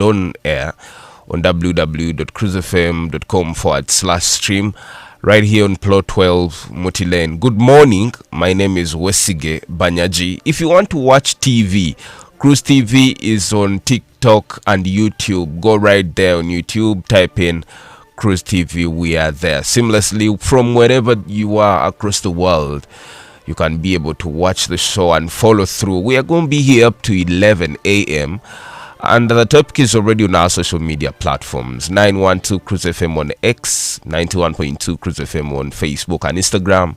on air on www.cruisefm.com/stream right here on plot 12 Muti Lane. Good morning. My name is Wesige Banyaji. If you want to watch TV, Cruise TV is on TikTok and YouTube. Go right there on YouTube, type in Cruise TV. We are there seamlessly from wherever you are across the world. You can be able to watch the show and follow through. We are going to be here up to 11 a.m. And the topic is already on our social media platforms. 912 Cruise FM on X, 91.2 Cruise FM on Facebook and Instagram.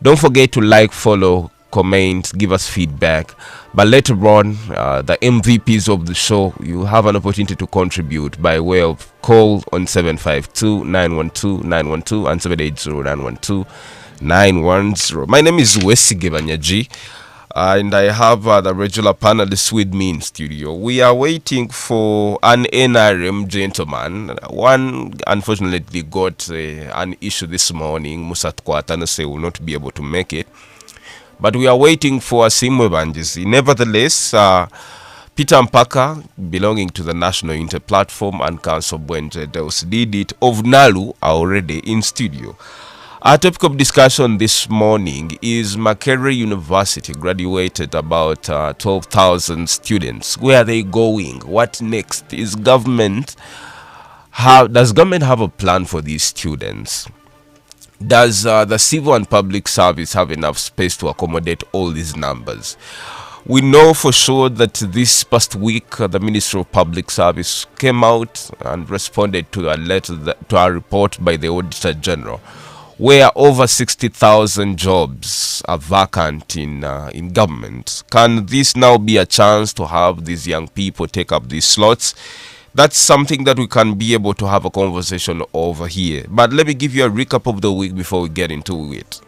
Don't forget to like, follow, comment, give us feedback. But later on, the MVPs of the show, you have an opportunity to contribute by way of call on 752-912-912 and 780-912-910. My name is Wesige Banyaji. And I have the regular panelists with me in studio. We are waiting for an NRM gentleman. One unfortunately got an issue this morning. Musat Kwatanase will not be able to make it. But we are waiting for a Simwe Banjisi. Nevertheless, Peter Mpaka, belonging to the National Inter-Platform, and Council Bwenje Deus did it of Nalu are already in studio. Our topic of discussion this morning is Makerere University graduated about 12,000 students. Where are they going? What next? Does government have a plan for these students? Does the civil and public service have enough space to accommodate all these numbers? We know for sure that this past week the Ministry of Public Service came out and responded to a letter to a report by the Auditor General, where over 60,000 jobs are vacant in government. Can this now be a chance to have these young people take up these slots? That's something that we can be able to have a conversation over here. But let me give you a recap of the week before we get into it.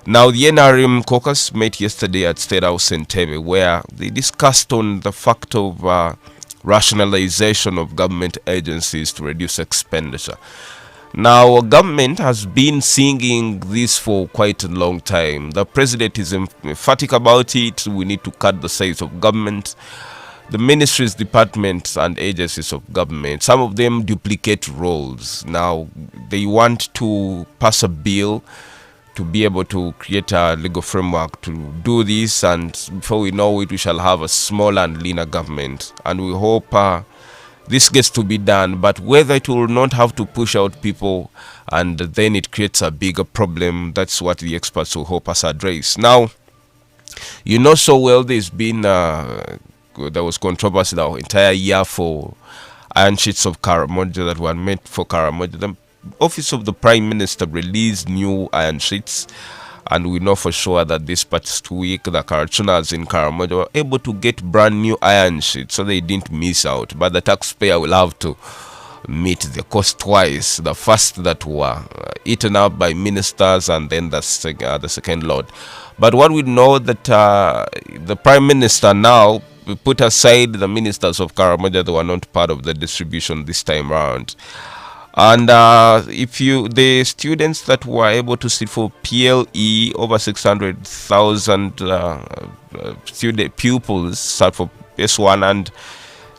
Now, the NRM caucus met yesterday at State House Entebbe, where they discussed on the fact of rationalization of government agencies to reduce expenditure. Now, government has been singing this for quite a long time. The president is emphatic about it. We need to cut the size of government. The ministries, departments, and agencies of government, some of them duplicate roles. Now, they want to pass a bill to be able to create a legal framework to do this. And before we know it, we shall have a smaller and leaner government. And we hope this gets to be done, but whether it will not have to push out people and then it creates a bigger problem, that's what the experts will help us address. Now, you know so well there's been, there was controversy the entire year for iron sheets of Karamoja that were meant for Karamoja. The Office of the Prime Minister released new iron sheets, and we know for sure that this past week the Karachunas in Karamoja were able to get brand new iron sheets, so they didn't miss out. But the taxpayer will have to meet the cost twice. The first that were eaten up by ministers, and then the second lot. But what we know that the Prime Minister now put aside the ministers of Karamoja that were not part of the distribution this time around. And the students that were able to sit for PLE, over 600,000 student pupils sat for S1, and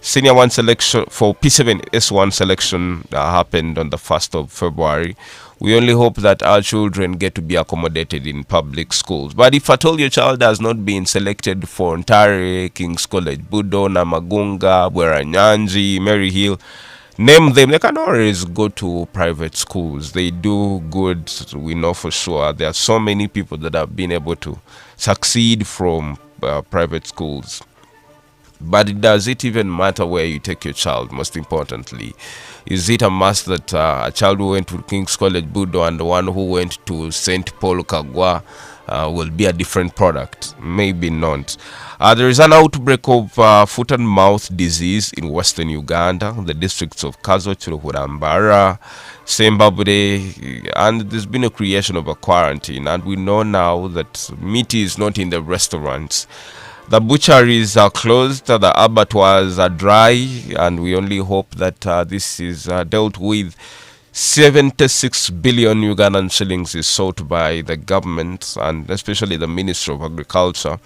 Senior 1 selection for P7 S1 selection happened on the 1st of February. We only hope that our children get to be accommodated in public schools. But if at all your child has not been selected for Ontari, King's College, Budo, Namagunga, Bweranyanji, Mary Hill, name them, they can always go to private schools. They do good, we know for sure. There are so many people that have been able to succeed from private schools. But does it even matter where you take your child, most importantly? Is it a must that a child who went to King's College Budo and the one who went to St. Paul Kagwa will be a different product? Maybe not. There is an outbreak of foot and mouth disease in western Uganda, the districts of Kazo, Chirahurambara, Sembabure, and there's been a creation of a quarantine. And we know now that meat is not in the restaurants. The butcheries are closed, the abattoirs are dry, and we only hope that this is dealt with. 76 billion Ugandan shillings is sought by the government, and especially the Ministry of Agriculture,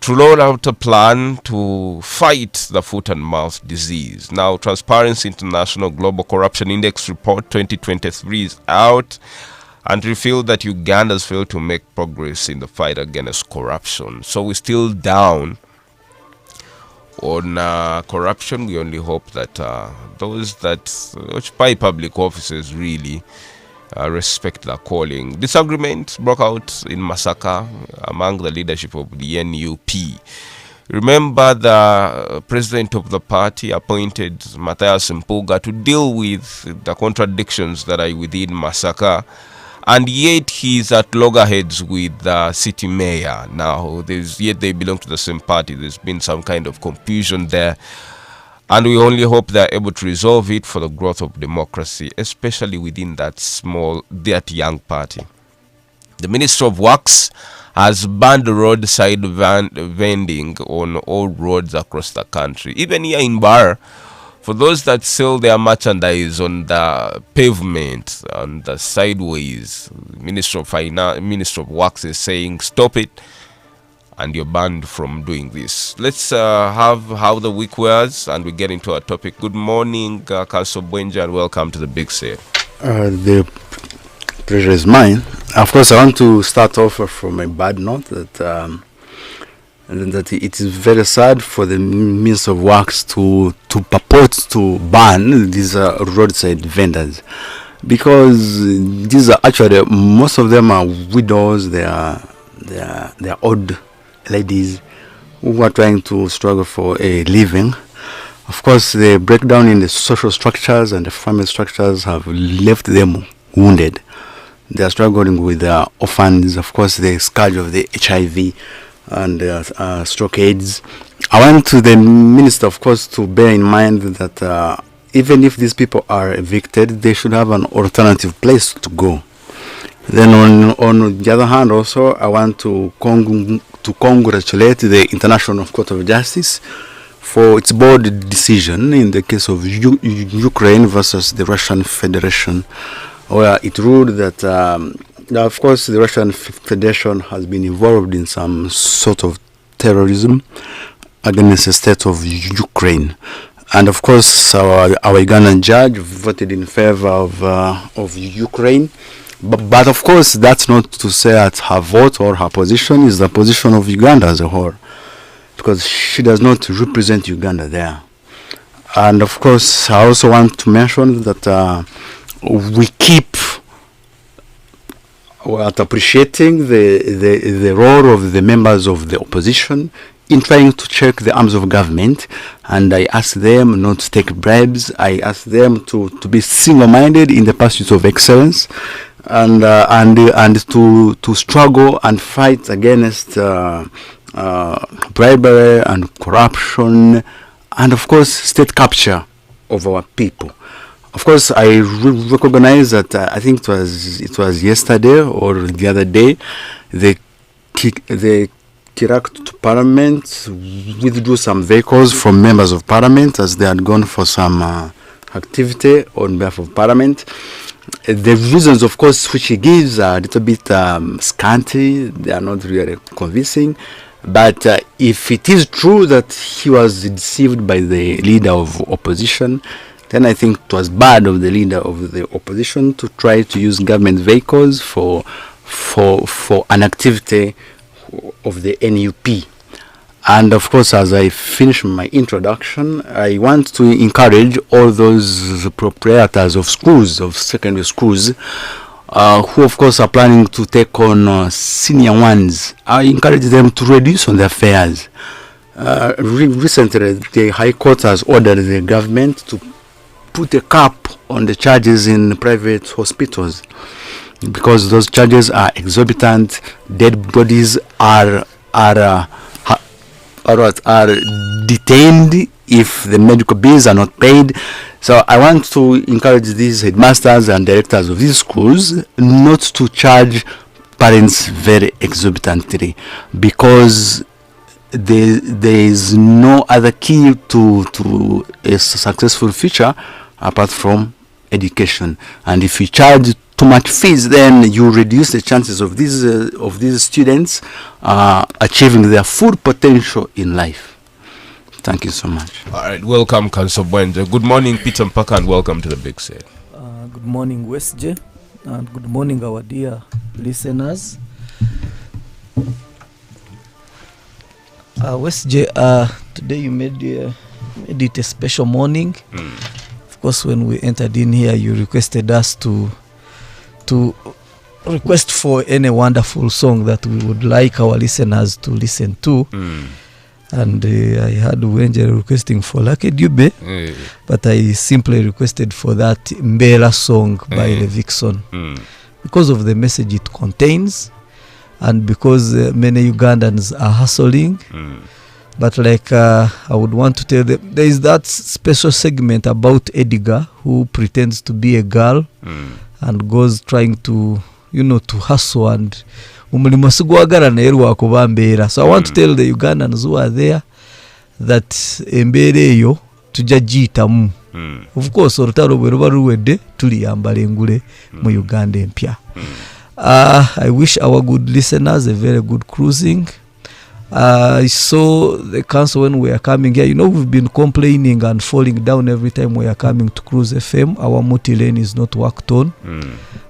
to roll out a plan to fight the foot and mouth disease. Now, Transparency International Global Corruption Index Report 2023 is out and revealed that Uganda has failed to make progress in the fight against corruption. So we're still down on corruption. We only hope that those that occupy public offices really respect their calling. Disagreement broke out in Masaka among the leadership of the NUP. Remember, the president of the party appointed Matthias Mpuga to deal with the contradictions that are within Masaka, and yet he's at loggerheads with the city mayor. Now, yet they belong to the same party. There's been some kind of confusion there, and we only hope they're able to resolve it for the growth of democracy, especially within that young party. The Ministry of Works has banned roadside vending on all roads across the country. Even here in Bar, for those that sell their merchandise on the pavement, on the sideways, Ministry of Works is saying stop it, and you're banned from doing this. Let's have how the week was, and we get into our topic. Good morning, Council Bwenja, and welcome to the Big Set. The pleasure is mine. Of course, I want to start off from a bad note that it is very sad for the Minister of Works to purport to ban these roadside vendors, because these are actually, most of them are widows. They are old ladies who are trying to struggle for a living. Of course, the breakdown in the social structures and the family structures have left them wounded. They are struggling with their orphans, of course, the scourge of the HIV and stroke AIDS. I want the minister, of course, to bear in mind that even if these people are evicted, they should have an alternative place to go. Then on the other hand, also, I want to congratulate the International Court of Justice for its bold decision in the case of Ukraine versus the Russian Federation, where it ruled that, of course, the Russian Federation has been involved in some sort of terrorism against the state of Ukraine. And of course, our Ugandan judge voted in favor of Ukraine. But of course, that's not to say that her vote or her position is the position of Uganda as a whole, because she does not represent Uganda there. And of course, I also want to mention that we keep appreciating the role of the members of the opposition in trying to check the arms of government, and I ask them not to take bribes. I ask them to be single-minded in the pursuit of excellence, and to struggle and fight against bribery and corruption, and of course state capture of our people. Of course, I recognize that I think it was yesterday or the other day, the Kirak Parliament withdrew some vehicles from members of Parliament as they had gone for some activity on behalf of Parliament. The reasons, of course, which he gives are a little bit scanty. They are not really convincing. But if it is true that he was deceived by the leader of opposition, then I think it was bad of the leader of the opposition to try to use government vehicles for an activity of the NUP. And of course, as I finish my introduction, I want to encourage all those proprietors of schools, of secondary schools, who of course are planning to take on senior ones. I encourage them to reduce on their fares. Recently, the High Court has ordered the government to put a cap on the charges in private hospitals, because those charges are exorbitant. Dead bodies are detained if the medical bills are not paid. So I want to encourage these headmasters and directors of these schools not to charge parents very exorbitantly, because there is no other key to a successful future apart from education. And if you charge too much fees, then you reduce the chances of these students achieving their full potential in life. Thank you so much. All right, welcome, Councillor Bwenje. Good morning, Peter Mpaka, and welcome to the Big Set. Good morning, West J, and good morning, our dear listeners. West J, today you made it a special morning. Of course, when we entered in here, you requested us to request for any wonderful song that we would like our listeners to listen to. And I had Wenje requesting for Lucky Dube, but I simply requested for that Mbela song by the Vixen because of the message it contains, and because many Ugandans are hustling. But like I would want to tell them, there is that special segment about Edgar who pretends to be a girl and goes trying to, to hustle and umulimo sigwagala naye lwakuba mbeera. So I want to tell the Ugandans who are there that embeera eyo tujja giyitamu. Of course olutalo bwe luba luwedde tuliyambala engule mu Uganda empya. I wish our good listeners a very good cruising. I saw the council when we are coming here. We've been complaining and falling down every time we are coming to CROOZE FM. Our multi lane is not worked on.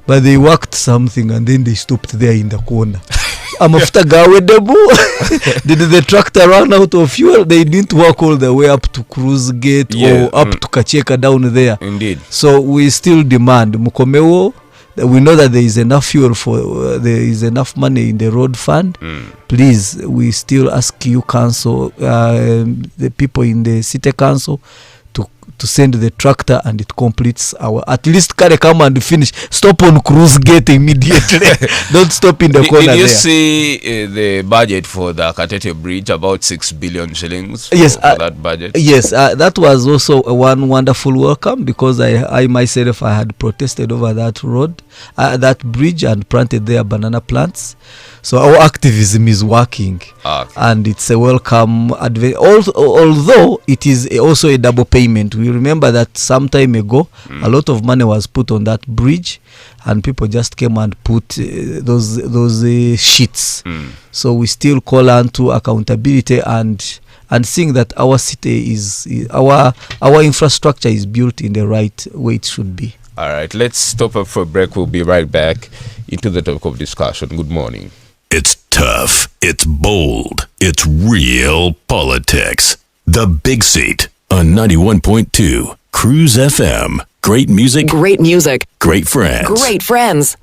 But they worked something and then they stopped there in the corner. Amafuta gawedebo. Did the tractor run out of fuel? They didn't walk all the way up to Cruise Gate or up to Kacheka down there. Indeed. So we still demand Mukomewo. We know that there is enough fuel for there is enough money in the road fund. Please, we still ask you, council, the people in the city council, to send the tractor and it completes our, at least come and finish. Stop on Cruise Gate immediately. Don't stop in the corner there. Did you see the budget for the Katete Bridge, about 6 billion shillings for that budget? Yes, that was also one wonderful welcome, because I myself, I had protested over that road, that bridge, and planted there banana plants. So our activism is working, and it's a welcome advance. Although it is also a double payment. We remember that some time ago, a lot of money was put on that bridge, and people just came and put those sheets. So we still call on to accountability and seeing that our city our infrastructure is built in the right way it should be. All right, let's stop up for a break. We'll be right back into the topic of discussion. Good morning. It's tough, it's bold, it's real politics. The Big Seat on 91.2 CROOZE FM. Great music. Great music. Great friends. Great friends.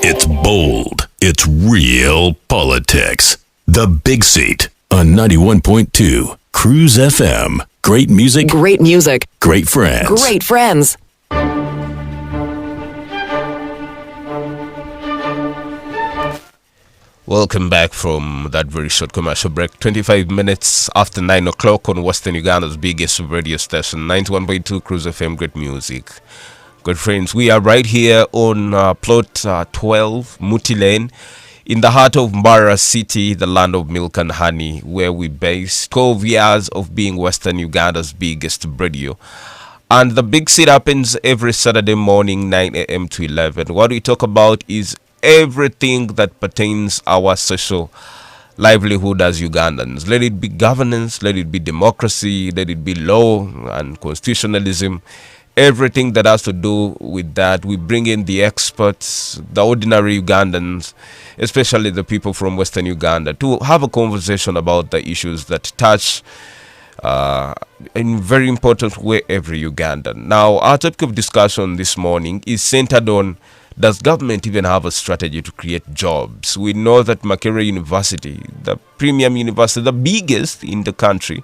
It's bold. It's real politics. The Big Seat on 91.2 CROOZE FM. Great music. Great music. Great friends. Great friends. Welcome back from that very short commercial break. 25 minutes after 9 o'clock on Western Uganda's biggest radio station, 91.2 CROOZE FM. Great music. Good friends, we are right here on plot 12 Muti Lane in the heart of Mbara City, the land of milk and honey, where we base 12 years of being Western Uganda's biggest radio. And the big sit happens every Saturday morning, 9 a.m. to 11. What we talk about is everything that pertains our social livelihood as Ugandans. Let it be governance, let it be democracy, let it be law and constitutionalism. Everything that has to do with that, we bring in the experts, the ordinary Ugandans, especially the people from Western Uganda, to have a conversation about the issues that touch in a very important way every Ugandan. Now, our topic of discussion this morning is centered on, does government even have a strategy to create jobs? We know that Makerere University, the premium university, the biggest in the country,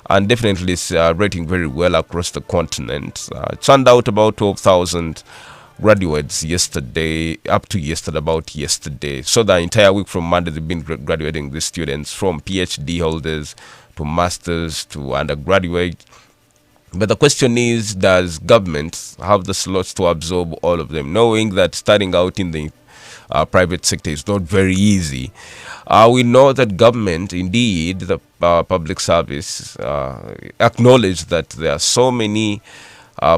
and definitely is rating very well across the continent, churned out about 12,000 graduates yesterday, up to yesterday. So the entire week from Monday, they've been graduating these students, from PhD holders to masters to undergraduate. But the question is, does government have the slots to absorb all of them, knowing that starting out in the private sector is not very easy? We know that government, indeed, the public service, acknowledge that there are so many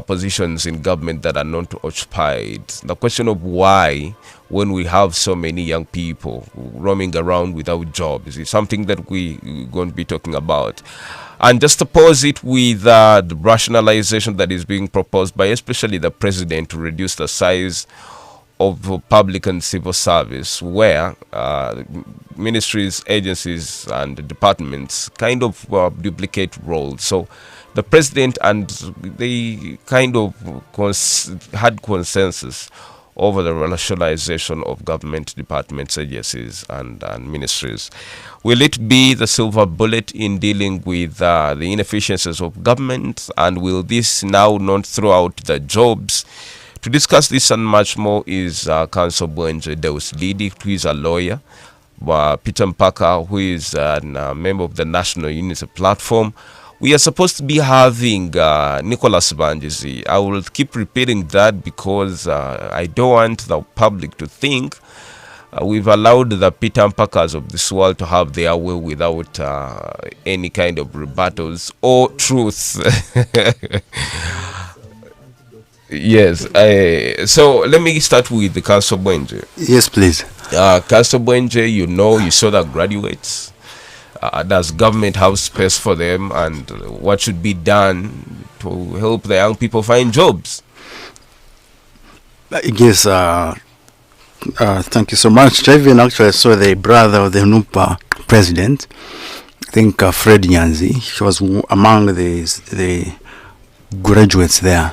positions in government that are not occupied. The question of why, when we have so many young people roaming around without jobs, is something that we're going to be talking about. And just to pose it with the rationalization that is being proposed by especially the president to reduce the size of public and civil service, where ministries, agencies, and departments kind of duplicate roles. So the president and they kind of had consensus over the rationalization of government departments, agencies, and ministries. Will it be the silver bullet in dealing with the inefficiencies of government, and will this now not throw out the jobs? To discuss this and much more is Council Bwenje Deus Lidi, who is a lawyer, Peter Mpaka, who is a member of the National Unity Platform. We are supposed to be having Nicholas Banjizi. I will keep repeating that because I don't want the public to think we've allowed the Peter Mpakas of this world to have their way without any kind of rebuttals or truth. Yes. So let me start with the Council Bwenje. Yes, please. Council Bwenje, you saw the graduates. Does government have space for them, and what should be done to help the young people find jobs? Yes, thank you so much. I even actually saw the brother of the NUPA president, I think Fred Nyanzi. He was among the graduates there.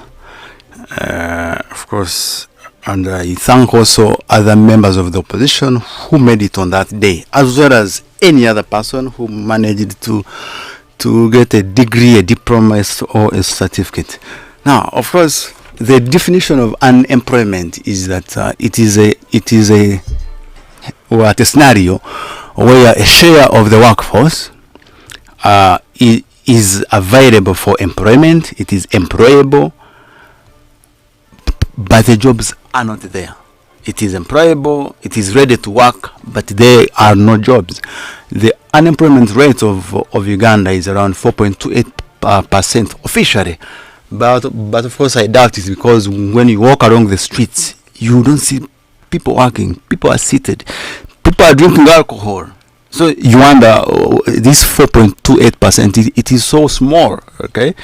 Of course, and I thank also other members of the opposition who made it on that day, as well as any other person who managed to get a degree, a diploma, or a certificate. Now, of course, the definition of unemployment is that it is a scenario where a share of the workforce is available for employment. It is employable, but the jobs are not there. It is employable, it is ready to work, but there are no jobs. The unemployment rate of Uganda is around 4.28% officially. But of course I doubt it, because when you walk along the streets, you don't see people working. People are seated. People are drinking alcohol. So you wonder, this 4.28%, it is so small, okay,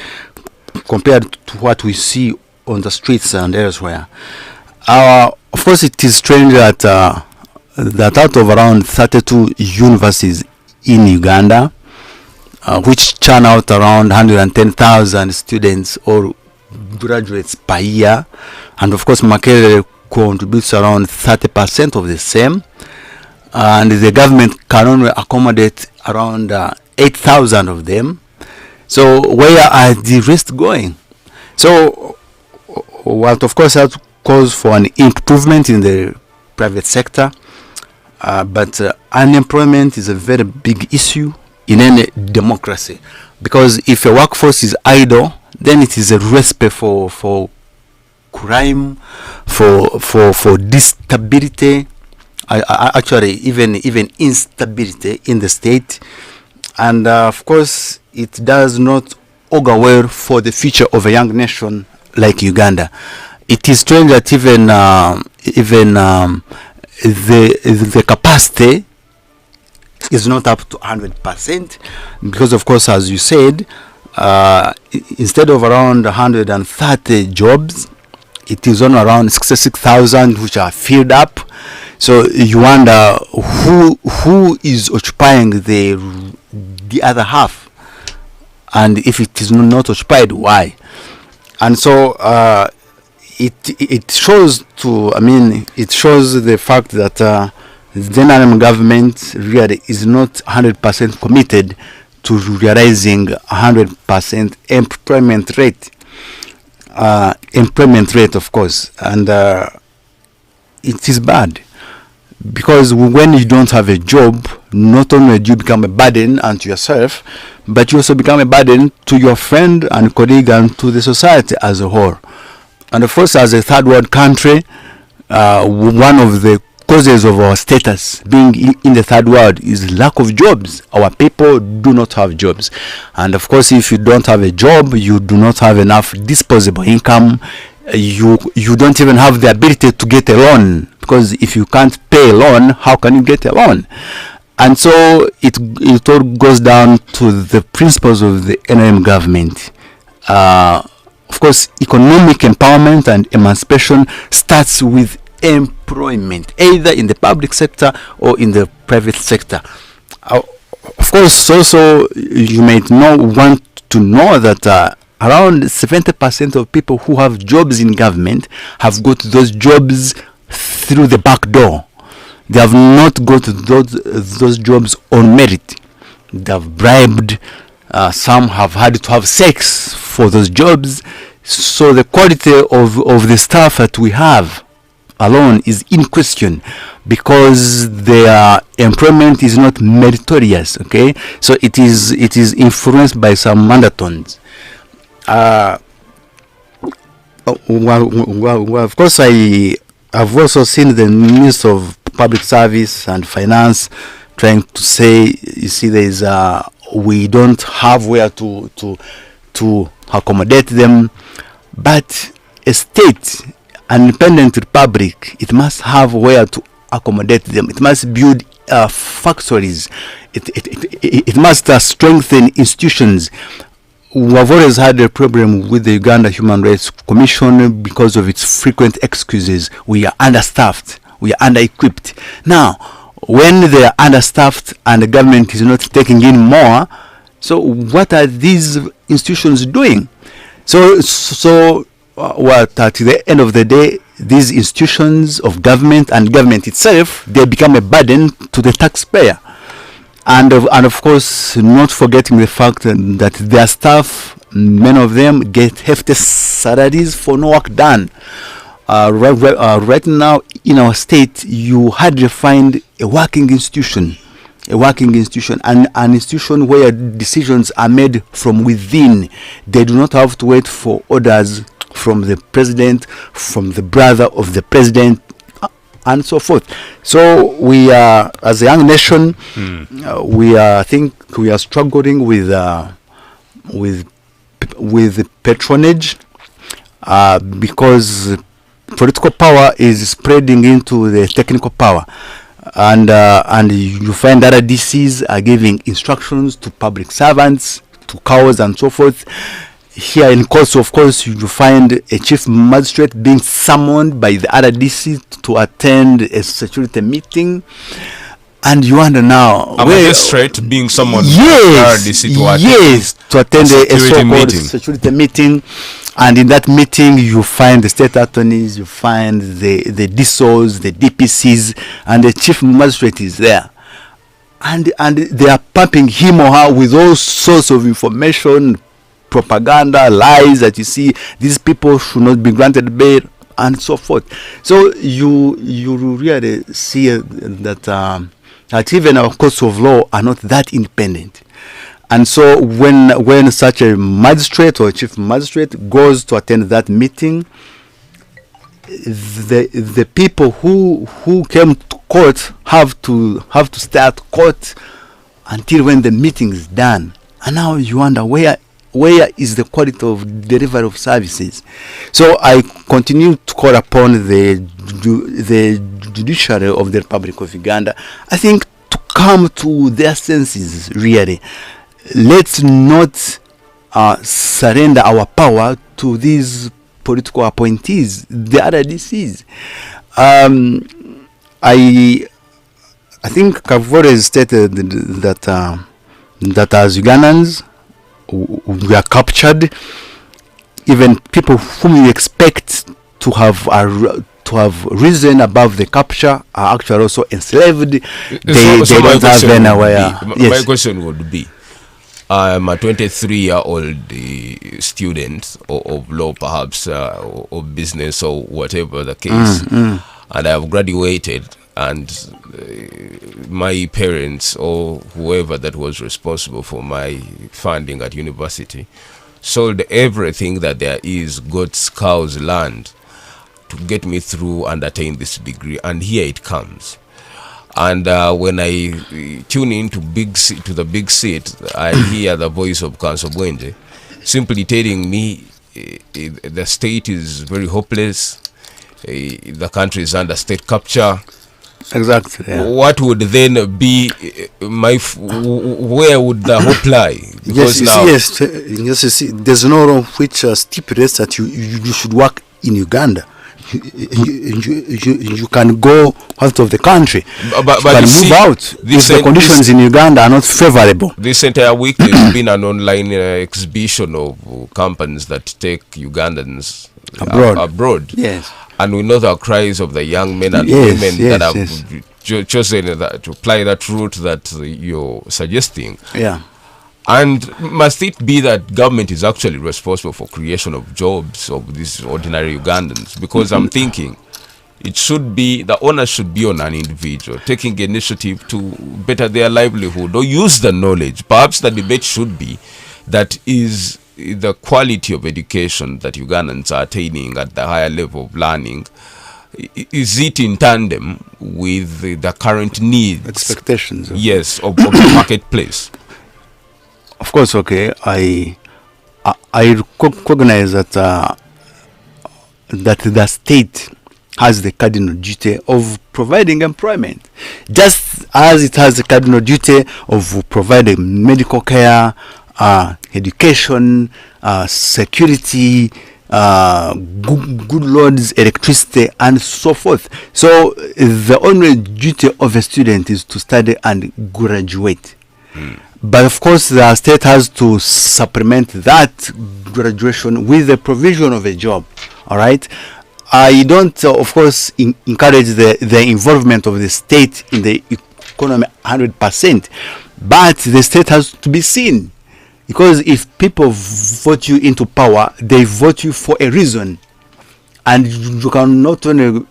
compared to what we see on the streets and elsewhere. Of course, it is strange that out of around 32 universities in Uganda, which churn out around 110,000 students or graduates per year, and of course Makerere contributes around 30% of the same, and the government can only accommodate around 8,000 of them. So where are the rest going? So what of course has calls for an improvement in the private sector, but unemployment is a very big issue in any democracy, because if a workforce is idle, then it is a recipe for crime, for instability, actually even instability in the state, and of course it does not augur well for the future of a young nation like Uganda. It is strange that even the capacity is not up to 100%, because of course, as you said, instead of around 130 jobs, it is on around 66,000 which are filled up. So you wonder who is occupying the other half, and if it is not occupied, why? And so it shows the fact that the NRM government really is not 100% committed to realizing 100% employment rate, of course, and it is bad, because when you don't have a job, not only do you become a burden unto yourself, but you also become a burden to your friend and colleague and to the society as a whole. And of course, as a third world country, one of the causes of our status being in the third world is lack of jobs. Our people do not have jobs, and of course, if you don't have a job, you do not have enough disposable income. You don't even have the ability to get a loan, because if you can't pay a loan, how can you get a loan? And so it all goes down to the principles of the NRM government. Of course, economic empowerment and emancipation starts with employment, either in the public sector or in the private sector. Of course, also you might want to know that around 70% of people who have jobs in government have got those jobs through the back door. They have not got those jobs on merit. They have bribed. Some have had to have sex for those jobs. So the quality of the staff that we have alone is in question, because their employment is not meritorious. Okay, so it is influenced by some undertones. Well, of course, I've also seen the Minister of Public Service and Finance trying to say, you see, there is we don't have where to accommodate them, but a state, an independent republic, it must have where to accommodate them. It must build factories. It must strengthen institutions. We have always had a problem with the Uganda Human Rights Commission because of its frequent excuses. We are understaffed. We are under-equipped. Now, when they are understaffed and the government is not taking in more, so what are these institutions doing? So what at the end of the day, these institutions of government and government itself, they become a burden to the taxpayer. And of course, not forgetting the fact that their staff, many of them get hefty salaries for no work done. Right now in our state, you hardly find a working institution, and an institution where decisions are made from within. They do not have to wait for orders from the president, from the brother of the president, and so forth. So we are, as a young nation, I think we are struggling with patronage, because political power is spreading into the technical power, and you find that DCs are giving instructions to public servants, to cows, and so forth. Here in Koso, of course, you find a chief magistrate being summoned by the other DC to attend a security meeting, and you wonder now, a magistrate being summoned to attend a so-called security meeting, and in that meeting you find the state attorneys, you find the DSOs, the DPCs, and the chief magistrate is there, and they are pumping him or her with all sorts of information, propaganda, lies, that you see these people should not be granted bail, and so forth. So you really see that even our courts of law are not that independent. And so when such a magistrate or a chief magistrate goes to attend that meeting, the people who came to court have to start court until when the meeting is done. And now you wonder where is the quality of delivery of services. So I continue to call upon the judiciary of the Republic of Uganda, I think, to come to their senses, really. Let's not surrender our power to these political appointees, the RDCs. I think I've already stated that as Ugandans, we are captured. Even people whom you expect to have risen above the capture are actually also enslaved. They don't have anywhere. My question would be, I'm a 23-year-old student of law, perhaps, or business, or whatever the case, and I have graduated, and my parents or whoever that was responsible for my funding at university sold everything that there is, goats, cows, land, to get me through and attain this degree, and here it comes. And when I tune into the big seat, I hear the voice of Council Bwende simply telling me the state is very hopeless, the country is under state capture. Exactly. Yeah. What would then be where would the hope lie? Because yes, you see, there's no law which stipulates that you should work in Uganda. You can go out of the country, but you can move out if the conditions in Uganda are not favorable. This entire week there's been an online exhibition of companies that take Ugandans abroad. Yes. And we know the cries of the young men and women that have chosen to apply that route that you're suggesting. Yeah. And must it be that government is actually responsible for creation of jobs of these ordinary Ugandans? Because I'm thinking it should be, the onus should be on an individual taking initiative to better their livelihood or use the knowledge. Perhaps the debate should be that is the quality of education that Ugandans are attaining at the higher level of learning, is it in tandem with the current needs, expectations? Yes, of the marketplace. Of course, okay. I recognize that the state has the cardinal duty of providing employment, just as it has the cardinal duty of providing medical care, education, security, good roads, electricity, and so forth. So the only duty of a student is to study and graduate. But of course, the state has to supplement that graduation with the provision of a job. All right. I don't, of course, encourage the involvement of the state in the economy 100%, but the state has to be seen. Because if people vote you into power, they vote you for a reason. And you can not only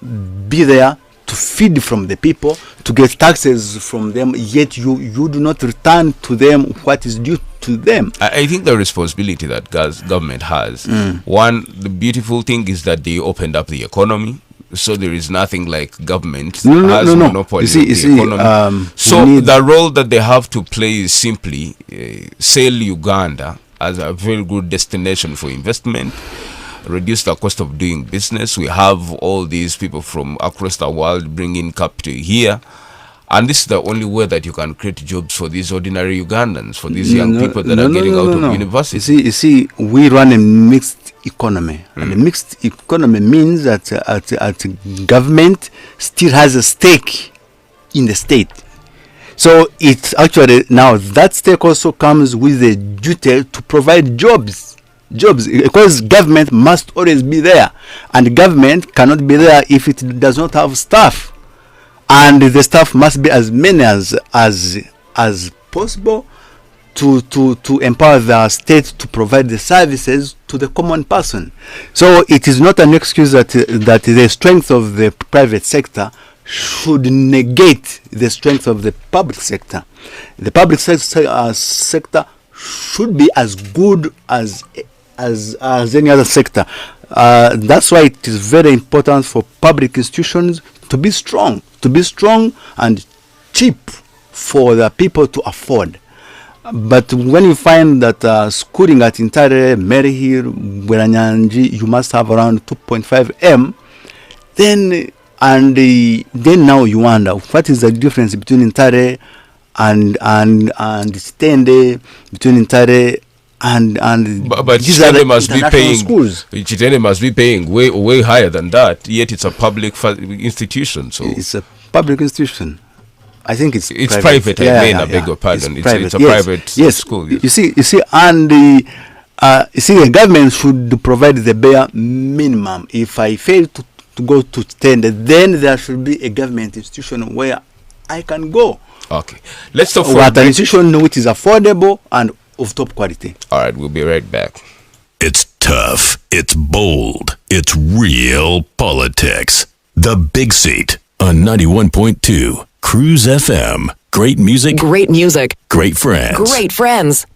be there to feed from the people, to get taxes from them, yet you do not return to them what is due to them. I think the responsibility that government has, one, the beautiful thing is that they opened up the economy. So there is nothing like government has monopoly of the economy. So the role that they have to play is simply sell Uganda as a very good destination for investment, reduce the cost of doing business. We have all these people from across the world bringing capital here. And this is the only way that you can create jobs for these ordinary Ugandans, for these young people that are getting out of university. You see, we run a mixed economy. And a mixed economy means that government still has a stake in the state. So it's actually, now that stake also comes with the duty to provide jobs, because government must always be there, and government cannot be there if it does not have staff. And the staff must be as many as possible to empower the state to provide the services to the common person. So it is not an excuse that the strength of the private sector should negate the strength of the public sector. The public sector should be as good as any other sector. That's why it is very important for public institutions to be strong. to be strong and cheap for the people to afford. But when you find that schooling at Intare, Maryhill, Bweranyanji, you must have around 2.5 M, then now you wonder what is the difference between Intare and Stende, between Intare and but these are the must be international paying schools. Chitene must be paying way higher than that, yet it's a public institution. So It's a public institution. I think it's private. I beg your pardon. It's a private school. Yes. You see, and the government should provide the bare minimum. If I fail to go to Stende, then there should be a government institution where I can go. Okay, let's talk for an institution which is affordable and of top quality. All right, we'll be right back. It's tough. It's bold. It's real politics. The Big Seat on 91.2 CROOZE FM. Great music. Great music. Great friends. Great friends.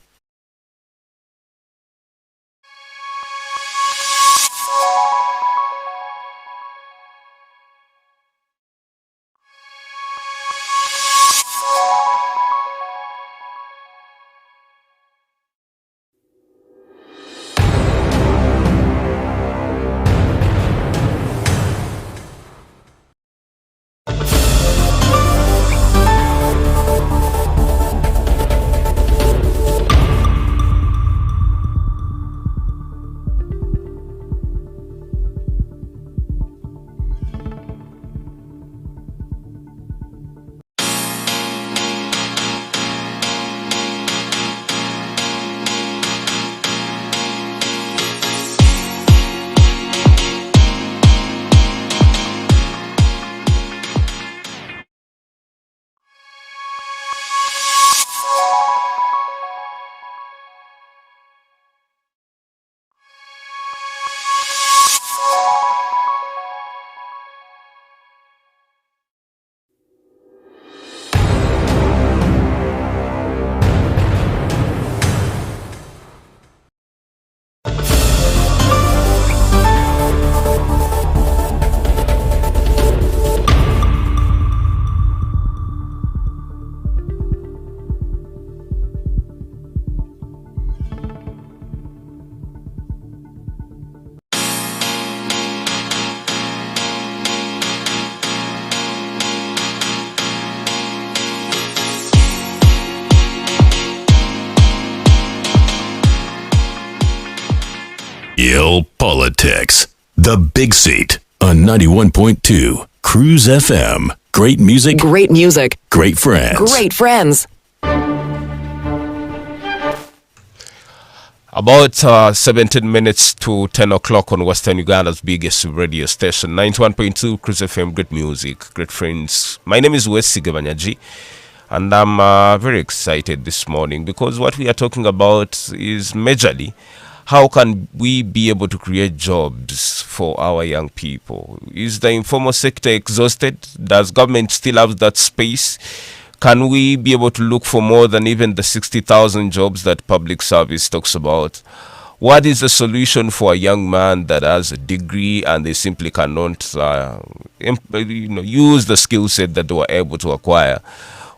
Real politics. The Big Seat on 91.2 CROOZE FM. Great music. Great music. Great friends. Great friends. About 17 minutes to 10 o'clock on Western Uganda's biggest radio station, 91.2 CROOZE FM. Great music, great friends. My name is Wesigye Banyaji, and I'm very excited this morning because what we are talking about is majorly how can we be able to create jobs for our young people? Is the informal sector exhausted? Does government still have that space? Can we be able to look for more than even the 60,000 jobs that public service talks about? What is the solution for a young man that has a degree and they simply cannot use the skill set that they were able to acquire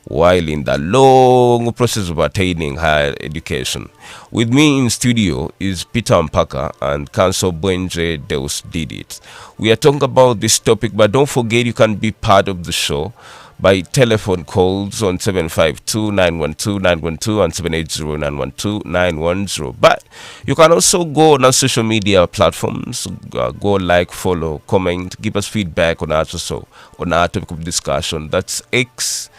while in the long process of attaining higher education? With me in studio is Peter Mpaka and Council Bwenje Deus did it. We are talking about this topic, but don't forget you can be part of the show by telephone calls on 752-912-912 and 780-912-910. But you can also go on our social media platforms, go like, follow, comment, give us feedback on our topic of discussion. That's X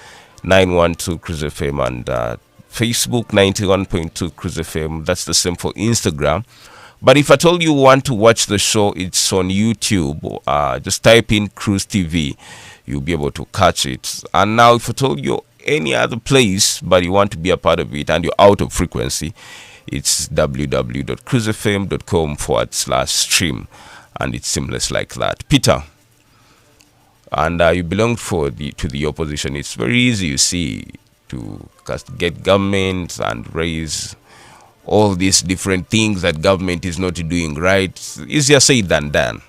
912 CROOZE FM and Facebook 91.2 CROOZE FM. That's the same for Instagram. But if at all you want to watch the show, it's on YouTube. Just type in CROOZE TV. You'll be able to catch it. And now if at all you're any other place, but you want to be a part of it and you're out of frequency, it's www.cruisefm.com/stream. And it's seamless like that. Peter, and you belong to the opposition. It's very easy, you see, to get government and raise all these different things that government is not doing right. Easier said than done.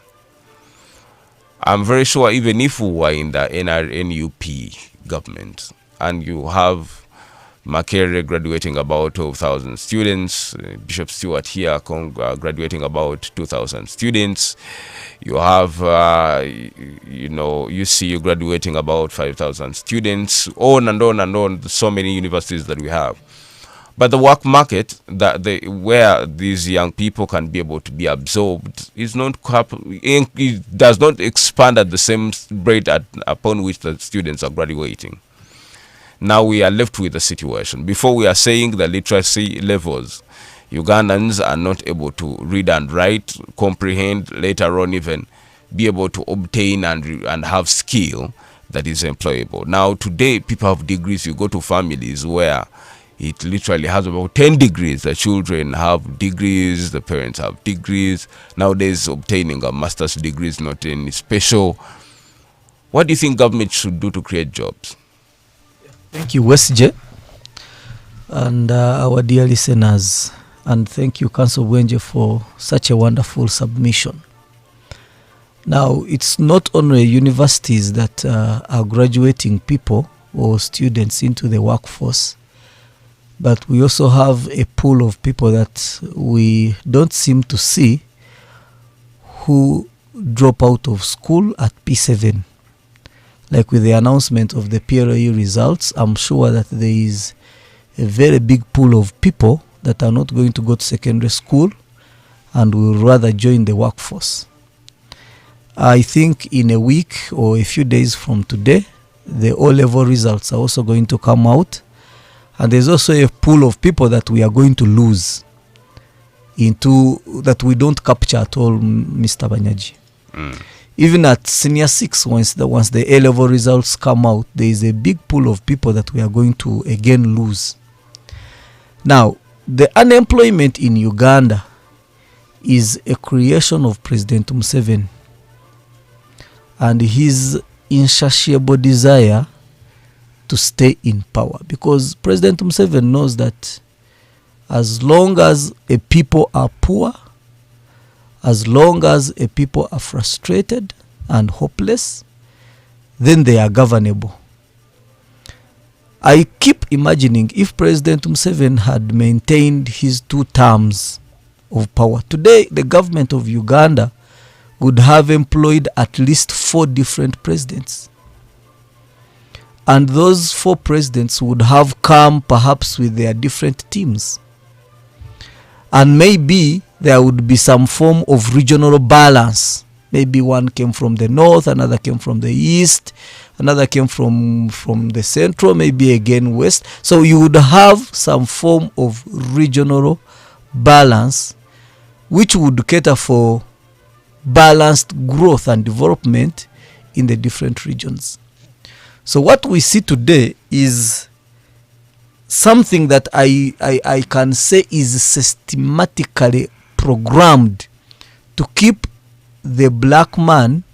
I'm very sure even if we were in the NRNUP government and you have Makerere graduating about 12,000 students, Bishop Stewart here graduating about 2,000 students, you have, UCU graduating about 5,000 students, on and on and on, so many universities that we have. But the work market where these young people can be able to be absorbed is not, it does not expand at the same rate upon which the students are graduating. Now we are left with a situation. Before we are saying the literacy levels, Ugandans are not able to read and write, comprehend, later on even be able to obtain and have skill that is employable. Now today people have degrees. You go to families where it literally has about 10 degrees. The children have degrees, the parents have degrees. Nowadays obtaining a master's degree is not any special. What do you think government should do to create jobs? Thank you, Westj, and our dear listeners, and thank you, Council Wenje, for such a wonderful submission. Now, it's not only universities that are graduating people or students into the workforce, but we also have a pool of people that we don't seem to see who drop out of school at P7. Like with the announcement of the PLE results, I'm sure that there is a very big pool of people that are not going to go to secondary school and will rather join the workforce. I think in a week or a few days from today, the O-level results are also going to come out. And there's also a pool of people that we are going to lose that we don't capture at all, Mr. Banyaji. Even at senior 6, once the A-level results come out, there is a big pool of people that we are going to again lose. Now, the unemployment in Uganda is a creation of President Museveni and his insatiable desire to stay in power, because President Museveni knows that as long as a people are poor, as long as a people are frustrated and hopeless, then they are governable. I keep imagining if President Museveni had maintained his 2 terms of power, today the government of Uganda would have employed at least 4 different presidents. And those 4 presidents would have come perhaps with their different teams. And maybe there would be some form of regional balance. Maybe one came from the north, another came from the east, another came from the central, maybe again west. So you would have some form of regional balance which would cater for balanced growth and development in the different regions. So what we see today is something that I can say is systematically programmed to keep the black man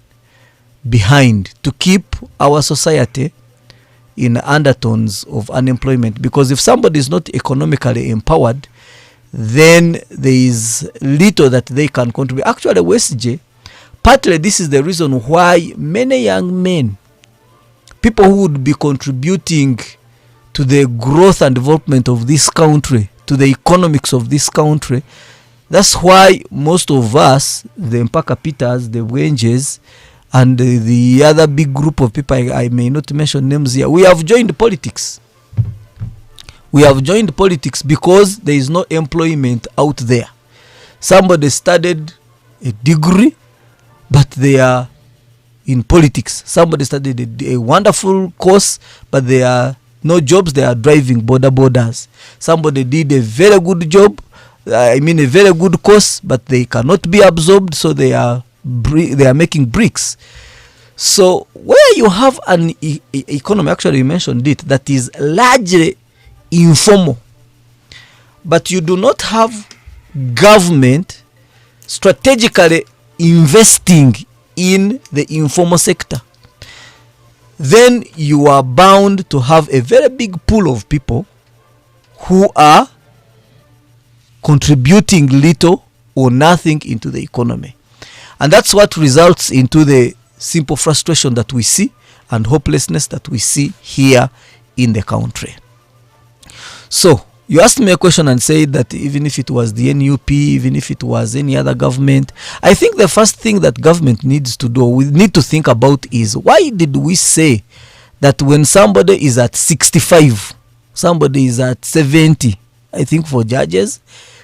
behind, to keep our society in undertones of unemployment. Because if somebody is not economically empowered, then there is little that they can contribute. Actually, West J, partly this is the reason why many young men, people who would be contributing to the growth and development of this country, to the economics of this country, that's why most of us, the Mpaka Peters, the Wenjes, and the other big group of people, I may not mention names here, we have joined politics. We have joined politics because there is no employment out there. Somebody studied a degree, but they are in politics. Somebody studied a wonderful course, but there are no jobs. They are driving borders. Somebody did a very good job, a very good course, but they cannot be absorbed, so they are making bricks. So where you have an economy, actually you mentioned it, that is largely informal, but you do not have government strategically investing in the informal sector, then you are bound to have a very big pool of people who are contributing little or nothing into the economy. And that's what results into the simple frustration that we see and hopelessness that we see here in the country. So you asked me a question and said that even if it was the NUP, even if it was any other government, I think the first thing that government needs to do, we need to think about is, why did we say that when somebody is at 65, somebody is at 70, I think for judges,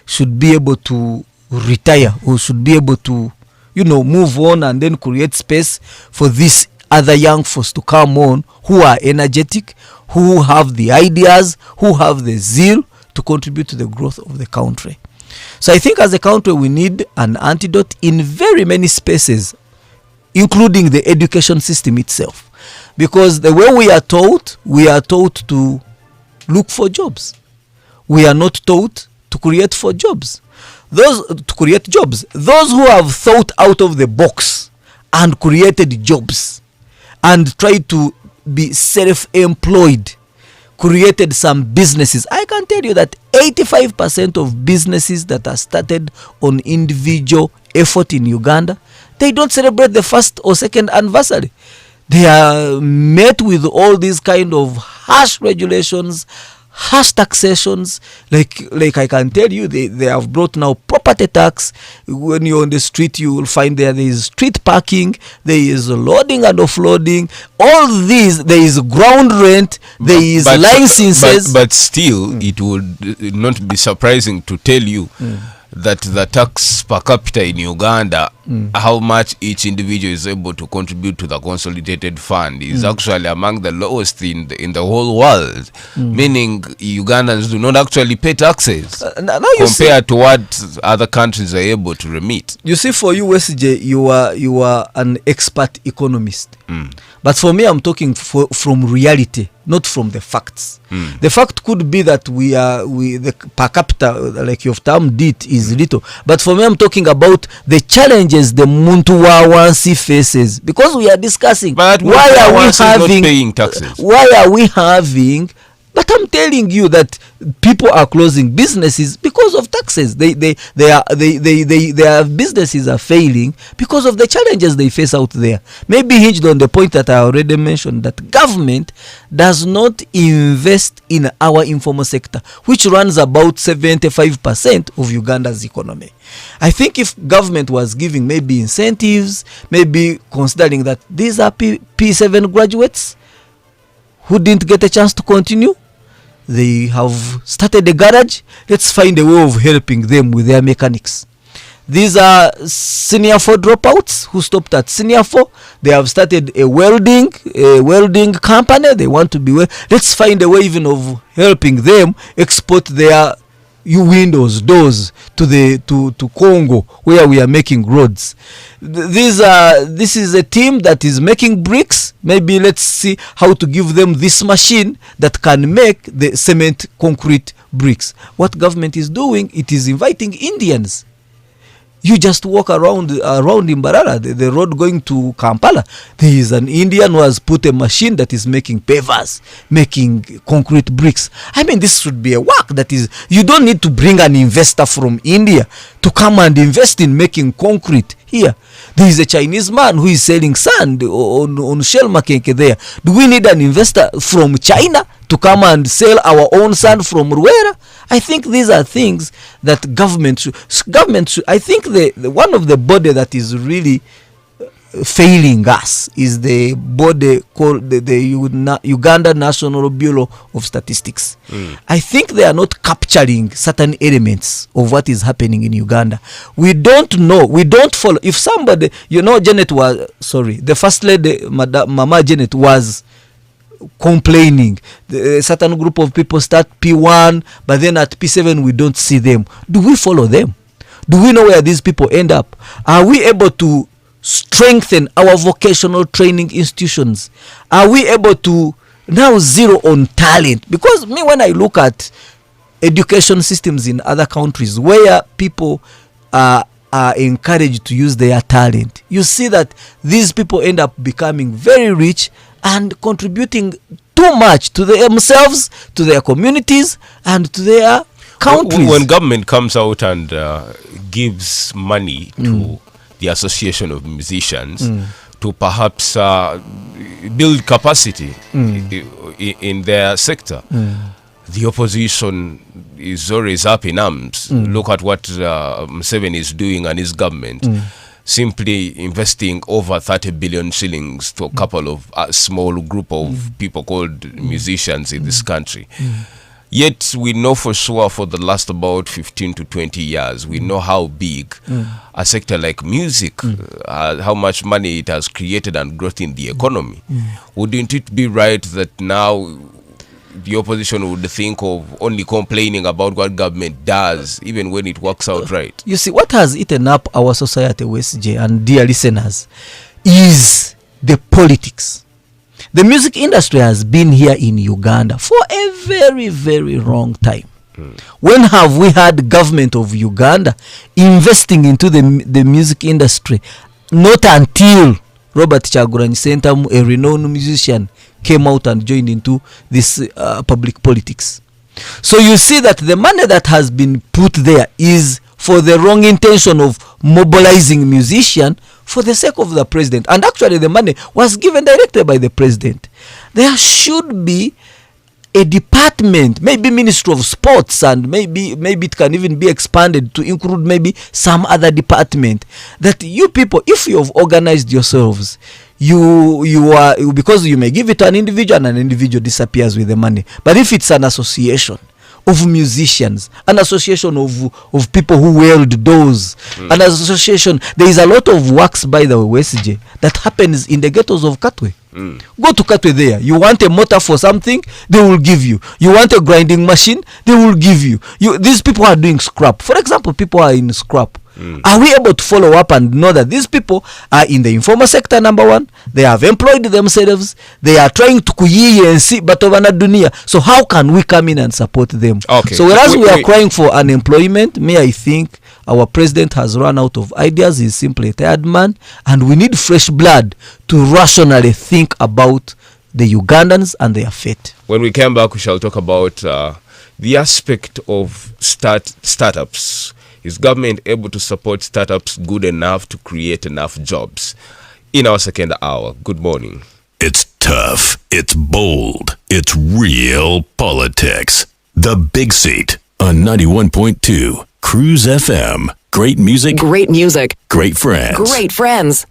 should be able to retire or should be able to, move on and then create space for these other young folks to come on who are energetic, who have the ideas, who have the zeal to contribute to the growth of the country. So I think as a country we need an antidote in very many spaces, including the education system itself. Because the way we are taught to look for jobs. We are not taught to create for jobs. Those who have thought out of the box and created jobs and tried to be self-employed, created some businesses. I can tell you that 85% of businesses that are started on individual effort in Uganda, they don't celebrate the first or second anniversary. They are met with all these kind of harsh regulations, harsh taxations. Like I can tell you, they have brought now property tax. When you're on the street, you will find there is street parking, there is loading and offloading. All these, there is ground rent, there is licenses. But still, it would not be surprising to tell you that the tax per capita in Uganda, how much each individual is able to contribute to the consolidated fund, is actually among the lowest in the whole world. Meaning Ugandans do not actually pay taxes compared to what other countries are able to remit. You see, for you, SJ, you are an expert economist. But for me, I'm talking from reality, not from the facts. The fact could be that the per capita, like you've termed it, is little. But for me, I'm talking about the challenges the Muntu wa Wansi faces, because we are discussing but why are we having not paying taxes. Why are we having? But I'm telling you that people are closing businesses because of taxes. Their businesses are failing because of the challenges they face out there. Maybe hinged on the point that I already mentioned, that government does not invest in our informal sector, which runs about 75% of Uganda's economy. I think if government was giving maybe incentives, maybe considering that these are P7 graduates who didn't get a chance to continue, they have started a garage, let's find a way of helping them with their mechanics. These are senior 4 dropouts who stopped at senior 4. They have started a welding company. They want to be let's find a way even of helping them export their windows, doors to Congo, where we are making roads. This is a team that is making bricks. Maybe let's see how to give them this machine that can make the cement concrete bricks. What government is doing, it is inviting Indians. You just walk around Mbarara, the road going to Kampala. There is an Indian who has put a machine that is making pavers, making concrete bricks. I mean, this should be a work that is, you don't need to bring an investor from India to come and invest in making concrete here. There is a Chinese man who is selling sand on Shell Makenke there. Do we need an investor from China to come and sell our own sand from Ruera? I think these are things that government should, I think the one of the body that is really failing us is the body called the Uganda National Bureau of Statistics. I think they are not capturing certain elements of what is happening in Uganda. We don't know, we don't follow. If somebody, the first lady, Mama Janet, was complaining, a certain group of people start P1, but then at P7 we don't see them. Do we follow them? Do we know where these people end up? Are we able to strengthen our vocational training institutions? Are we able to now zero on talent? Because when I look at education systems in other countries where people are encouraged to use their talent, you see that these people end up becoming very rich and contributing too much to themselves, to their communities, and to their countries. When government comes out and gives money to the Association of Musicians to perhaps build capacity in their sector. The opposition is always up in arms. Look at what Museveni is doing and his government. Simply investing over 30 billion shillings to a couple of small group of people called musicians in this country. Yet we know for sure for the last about 15 to 20 years, we know how big a sector like music, how much money it has created and growth in the economy. Wouldn't it be right that now the opposition would think of only complaining about what government does, even when it works out right? You see, what has eaten up our society, West J, and dear listeners, is the politics. The music industry has been here in Uganda for a very, very long time. When have we had government of Uganda investing into the music industry? Not until Robert Kyagulanyi Ssentamu, a renowned musician, came out and joined into this public politics. So you see that the money that has been put there is for the wrong intention of mobilizing musicians for the sake of the president. And actually the money was given directly by the president. There should be a department, maybe Ministry of Sports, and maybe it can even be expanded to include maybe some other department, that you people, if you have organized yourselves, you are, because you may give it to an individual and an individual disappears with the money. But if it's an association of musicians, an association of people who wield doors, an association, there is a lot of works, by the way, WSJ, that happens in the ghettos of Katwe. Go to Katwe there. You want a motor for something, they will give you. You want a grinding machine, they will give you. These people are doing scrap. For example, people are in scrap. Are we able to follow up and know that these people are in the informal sector, number one? They have employed themselves. They are trying to kuyiye and see batovana dunia. So how can we come in and support them? Okay. So whereas we are crying for unemployment, I think our president has run out of ideas. He's simply a tired man, and we need fresh blood to rationally think about the Ugandans and their fate. When we come back, we shall talk about the aspect of startups. Is government able to support startups good enough to create enough jobs? In our second hour, good morning. It's tough. It's bold. It's real politics. The Big Seat on 91.2 CROOZE FM. Great music. Great music. Great friends. Great friends.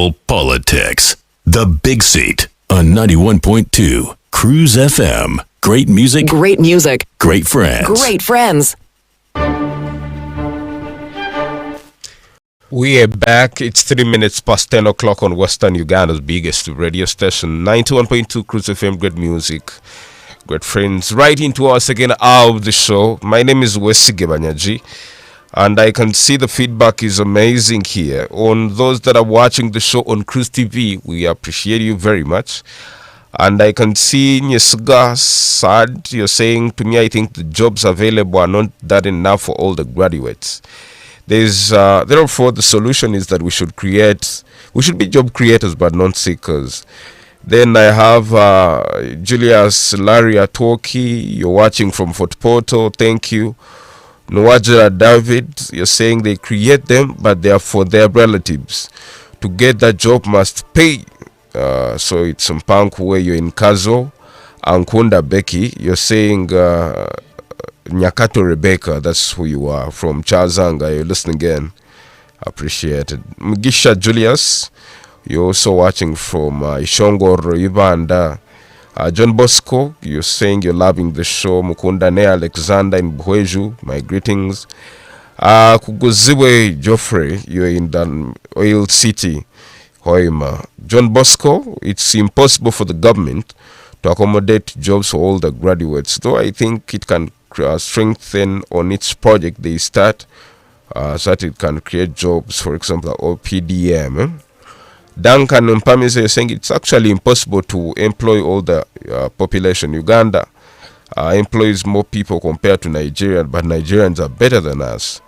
real politics. The Big Seat on 91.2 CROOZE FM. Great music. Great music. Great friends. Great friends. We are back. It's 3 minutes past 10 o'clock on Western Uganda's biggest radio station, 91.2 CROOZE FM. Great music, great friends. Right into our second hour of the show. My name is Wesige Banyaji, and I can see the feedback is amazing here. On those that are watching the show on CROOZE TV, we appreciate you very much. And I can see Nyesuga Sad, you're saying to me, I think the jobs available are not that enough for all the graduates. Therefore, the solution is that we should be job creators but not seekers. Then I have Julius Laria Toki, you're watching from Fort Portal, thank you. Nwajira David, you're saying they create them but they are for their relatives. To get that job must pay. So it's Mpanku where you're in Kazo. Ankunda Becky, you're saying Nyakato Rebecca, that's who you are, from Chazanga. You're listening again, appreciate it. Mugisha Julius, you're also watching from Ishongor Ibanda. John Bosco, you're saying you're loving the show. Mukunda Ne Alexander in Buheju, my greetings. Kuguziwe Geoffrey, you're in the Oil City, Hoima. John Bosco, it's impossible for the government to accommodate jobs for all the graduates, though I think it can strengthen on its project they start so that it can create jobs, for example, or PDM. Duncan Mpamise is saying it's actually impossible to employ all the population. Uganda employs more people compared to Nigeria, but Nigerians are better than us.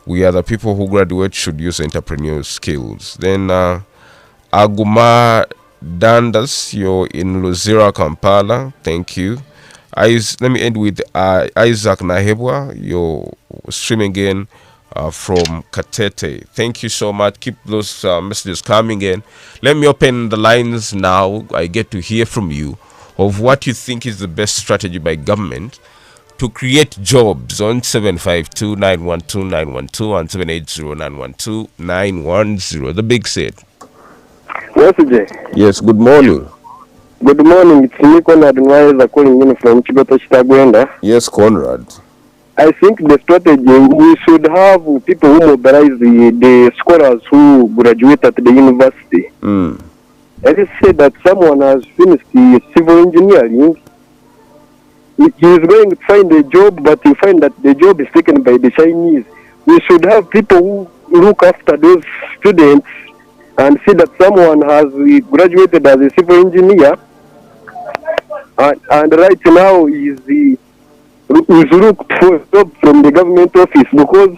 We are the people who graduate should use entrepreneurial skills. Then Aguma Dandas, you're in Luzira, Kampala, thank you. Let me end with Isaac Nahebwa. You're streaming in from Katete. Thank you so much. Keep those messages coming in. Let me open the lines now. I get to hear from you of what you think is the best strategy by government to create jobs on 752-912-912 and 780-912-910. The Big Set. Yes, good morning. Good morning, it's me, Conrad Nwaiza, calling in from Chigoto Chitagwenda. Yes, Conrad. I think the strategy, we should have people who mobilize the scholars who graduate at the university. Let us say that someone has finished the civil engineering, he is going to find a job, but you find that the job is taken by the Chinese. We should have people who look after those students and see that someone has graduated as a civil engineer, and right now is looked for a job from the government office, because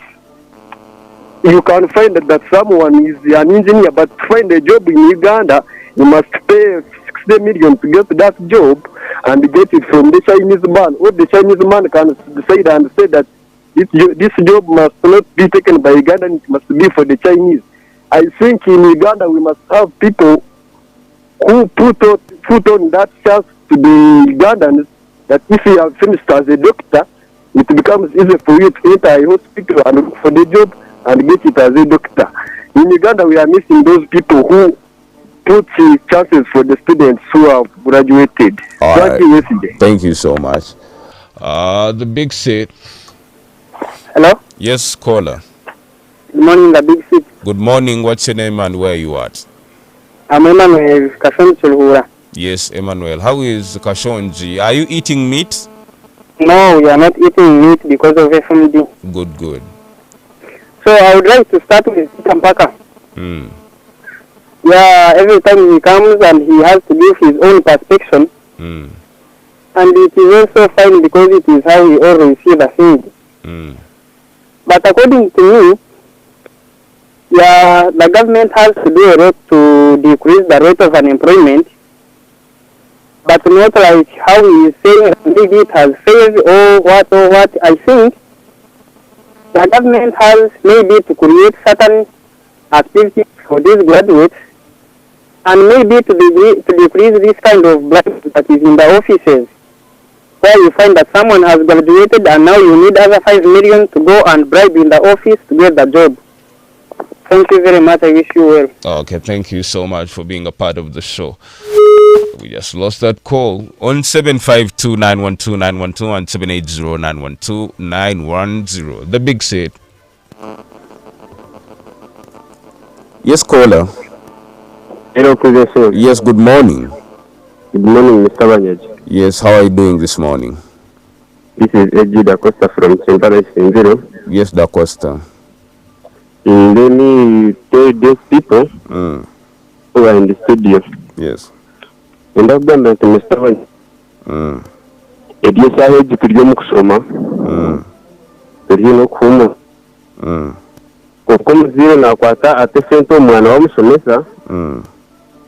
you can find that someone is an engineer, but to find a job in Uganda, you must pay 60 million to get that job and get it from the Chinese man. Or the Chinese man can decide and say that this job must not be taken by Uganda, and it must be for the Chinese. I think in Uganda we must have people who put on that chance to the Ugandans, that if you have finished as a doctor, it becomes easy for you to enter a hospital and look for the job and get it as a doctor. In Uganda we are missing those people who put chances for the students who have graduated. Thank you so much. The Big Set. Hello? Yes, caller. Good morning, the Big Seat. Good morning. What's your name and where you at? I'm Emmanuel Kashonji. Yes, Emmanuel. How is Kashonji? Are you eating meat? No, we are not eating meat because of FMD. Good. So I would like to start with Kampaka. Yeah, every time he comes and he has to give his own perspective. And it is also fine because it is how we always see the thing. But according to me, yeah, the government has to do a lot to decrease the rate of unemployment, but not like how he is saying maybe it has failed or what. I think the government has maybe to create certain activities for these graduates, and maybe to decrease this kind of bribe that is in the offices, where you find that someone has graduated and now you need other 5 million to go and bribe in the office to get the job. Thank you very much. I wish you well. Okay, thank you so much for being a part of the show. We just lost that call on 752-912-912 and 780-912-910. The big set. Yes, caller. Hello, CROOZE FM. Yes, good morning. Good morning, Mr. Banyaji. Yes, how are you doing this morning? This is Eji Da Costa from Central Singiro. Yes, Da Costa. Let me tell those people who are in the studio. Yes. And I've done that, Mr. Banyaji. It is a hedge to you, Kusoma. But you know, Kumo. Kukum zero na kwata atefento mwana wa musomesa.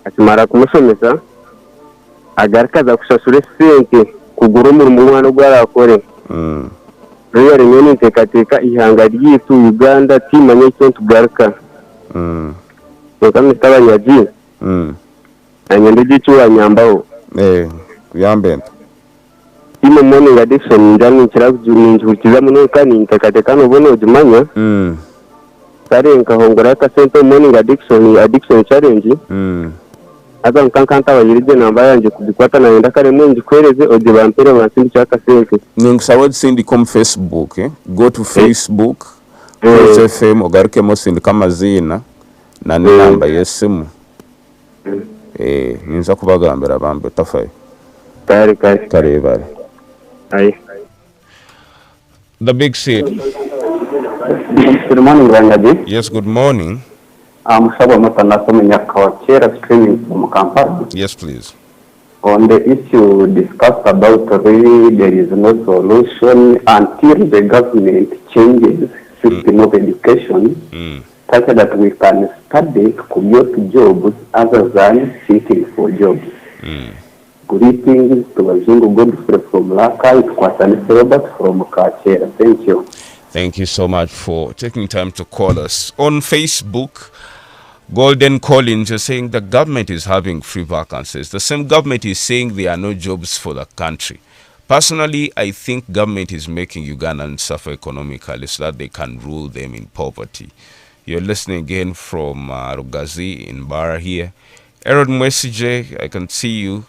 Akimara kumusomesa agarikaza kusasura sente kugura umurimo umwana gwarakore. Rero rimwe ntekateka ihanga ryitu Uganda timanye cyo tugaruka. Nka Mr. Banyaji. Anyende gicu anyambaho. Yambe. Imo morning addiction njani kiravukiza muno kandi ntekateka no bono jumanya. Kare nkahongora ka center morning addiction challenge. Aka nkankanta bayirije namba yanje kubikwata na yenda kare mwenji kwereze odi bampere bansindi chaka sente. Ningsawa sindi kom Facebook, go to Facebook, CROOZE FM ogaruke mo sindi kama zina na namba yesimu. Ninza kubagambira bambe tafai. Kare bari. Aye. The big seat. Good morning, Banyaji. Yes, good morning. Sabo Matanaso Nyakawachera streaming from Kampala. Yes, please. On the issue discussed about really there is no solution until the government changes system of education such that we can study commute jobs other than seeking for jobs. Greetings to Wazungu Godfrey from Laka, it's Kwasanese Robert from Kachera. Thank you. Thank you so much for taking time to call us. On Facebook, Golden Collins is saying the government is having free vacancies. The same government is saying there are no jobs for the country. Personally, I think government is making Ugandans suffer economically so that they can rule them in poverty. You're listening again from Rugazi in Bara here. Aaron Mwesije, I can see you.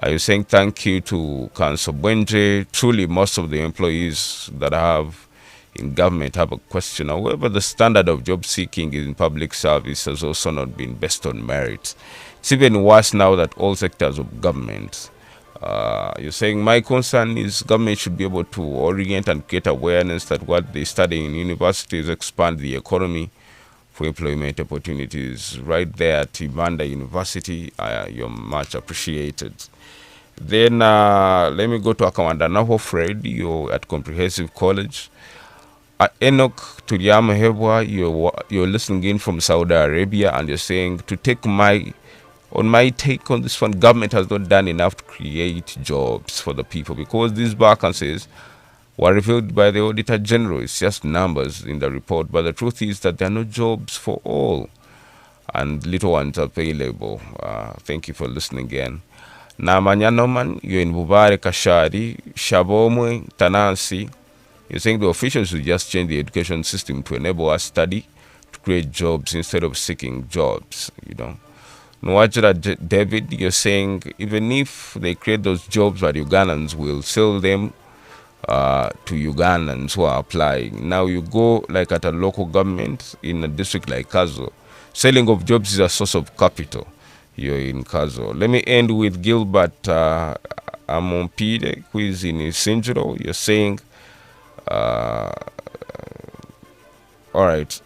You're saying thank you to Council Bwenje. Truly, most of the employees that I have in government have a question. However, the standard of job seeking in public service has also not been based on merit. It's even worse now that all sectors of government. You're saying my concern is government should be able to orient and create awareness that what they study in universities expand the economy for employment opportunities. Right there at Uganda University, you're much appreciated. Then let me go to Akamanda Naho Fred. You're at Comprehensive College. Enoch Tuliama Hebwa, you're listening in from Saudi Arabia, and you're saying to take my take on this one, government has not done enough to create jobs for the people because these vacancies were revealed by the Auditor General. It's just numbers in the report, but the truth is that there are no jobs for all and little ones available. Thank you for listening again. Namanyanoman, you're in Bubare Kashari, Shabomwe, Tanansi. You're saying the officials should just change the education system to enable us study to create jobs instead of seeking jobs, you know. Nwajira David, you're saying even if they create those jobs, but Ugandans will sell them to Ugandans who are applying. Now you go like at a local government in a district like Kazo, selling of jobs is a source of capital. You're in Kazo. Let me end with Gilbert Amompide, who is in Sinjiro. You're saying all right,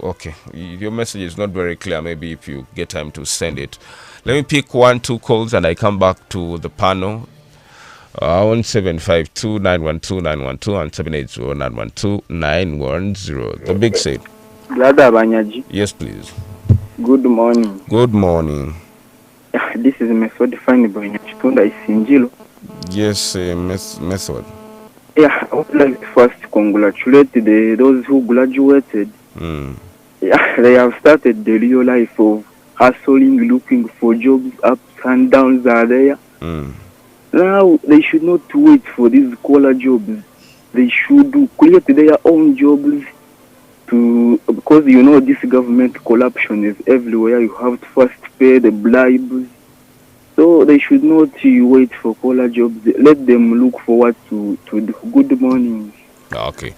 okay, your message is not very clear. Maybe if you get time to send it. Let me pick 1-2 calls and I come back to the panel on 752-912-912 and 780-912-910. The big set. Brother Banyaji. Yes, please. Good morning. Good morning. This is Method Fine Banyaji. Tunda Isinjilo. Yes, Method. Yeah, I would like to first congratulate those who graduated. Yeah, they have started the real life of hustling, looking for jobs. Ups and downs are there. Now, they should not wait for these scholar jobs. They should create their own jobs to because this government corruption is everywhere. You have to first pay the bribes. So they should not wait for caller jobs. Let them look forward to do. Good morning. Okay.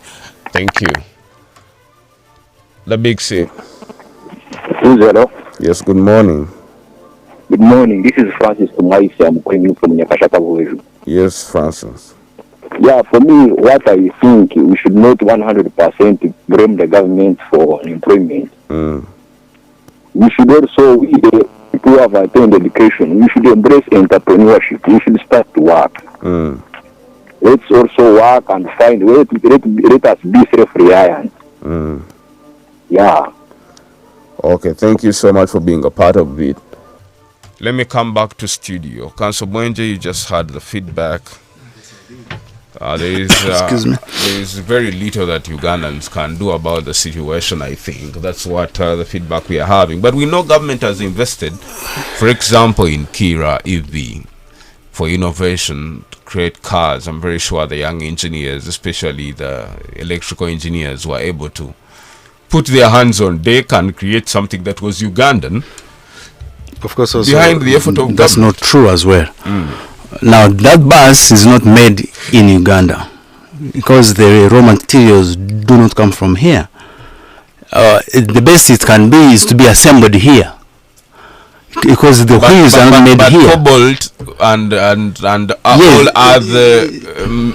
Thank you. The big C. Hello. Yes, good morning. Good morning. This is Francis Tumaisi. I'm calling you from Nyakashaka. Yes, Francis. Yeah, for me, what I think, we should not 100% blame the government for unemployment. We should also, the people who have attained education, we should embrace entrepreneurship. We should start to work. Let's also work and find ways. Let us be self-reliant. Yeah. Okay, thank you so much for being a part of it. Let me come back to studio. Council Mwenje, you just had the feedback. Excuse me. There is very little that Ugandans can do about the situation, I think. That's what the feedback we are having. But we know government has invested, for example, in Kira EV for innovation, to create cars. I'm very sure the young engineers, especially the electrical engineers, were able to put their hands on deck and create something that was Ugandan. Of course, also, behind the effort of that's government. not true as well. Now, that bus is not made in Uganda because the raw materials do not come from here. The best it can be is to be assembled here because the wheels are not made here. Cobalt and all other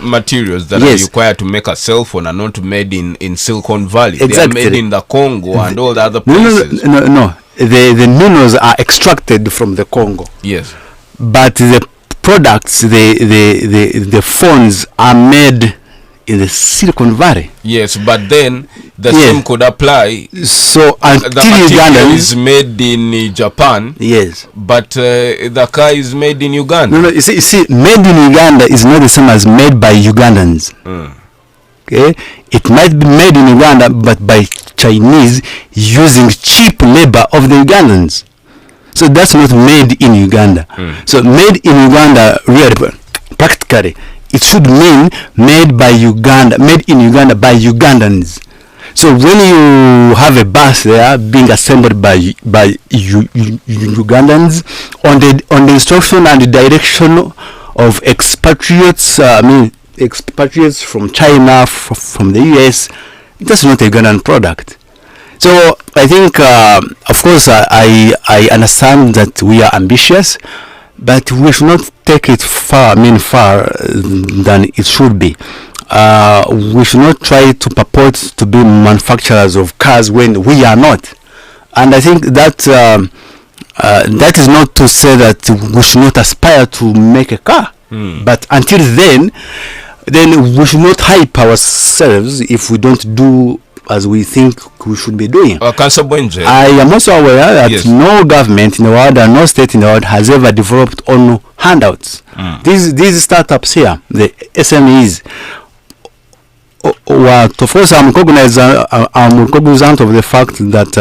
materials that are required to make a cell phone are not made in Silicon Valley. Exactly. They are made in the Congo and all the other places. No. The minerals are extracted from the Congo. Yes. But the products, the phones are made in the Silicon Valley. Yes, but then the same could apply. So until the material Uganda is made in Japan. Yes. But the car is made in Uganda. No, you see, made in Uganda is not the same as made by Ugandans. Okay, it might be made in Uganda, but by Chinese using cheap labor of the Ugandans. So that's not made in Uganda. So made in Uganda, really, practically, it should mean made by Uganda, made in Uganda by Ugandans. So when you have a bus there being assembled by Ugandans on the instruction and the direction of expatriates, expatriates from China, from the US, that's not a Ugandan product. So I think, of course, I understand that we are ambitious, but we should not take it far than it should be. We should not try to purport to be manufacturers of cars when we are not. And I think that that is not to say that we should not aspire to make a car. But until then we should not hype ourselves if we don't do as we think we should be doing. I am also aware that no government in the world and no state in the world has ever developed on handouts. These startups here, the SMEs, of course I'm cognizant of the fact that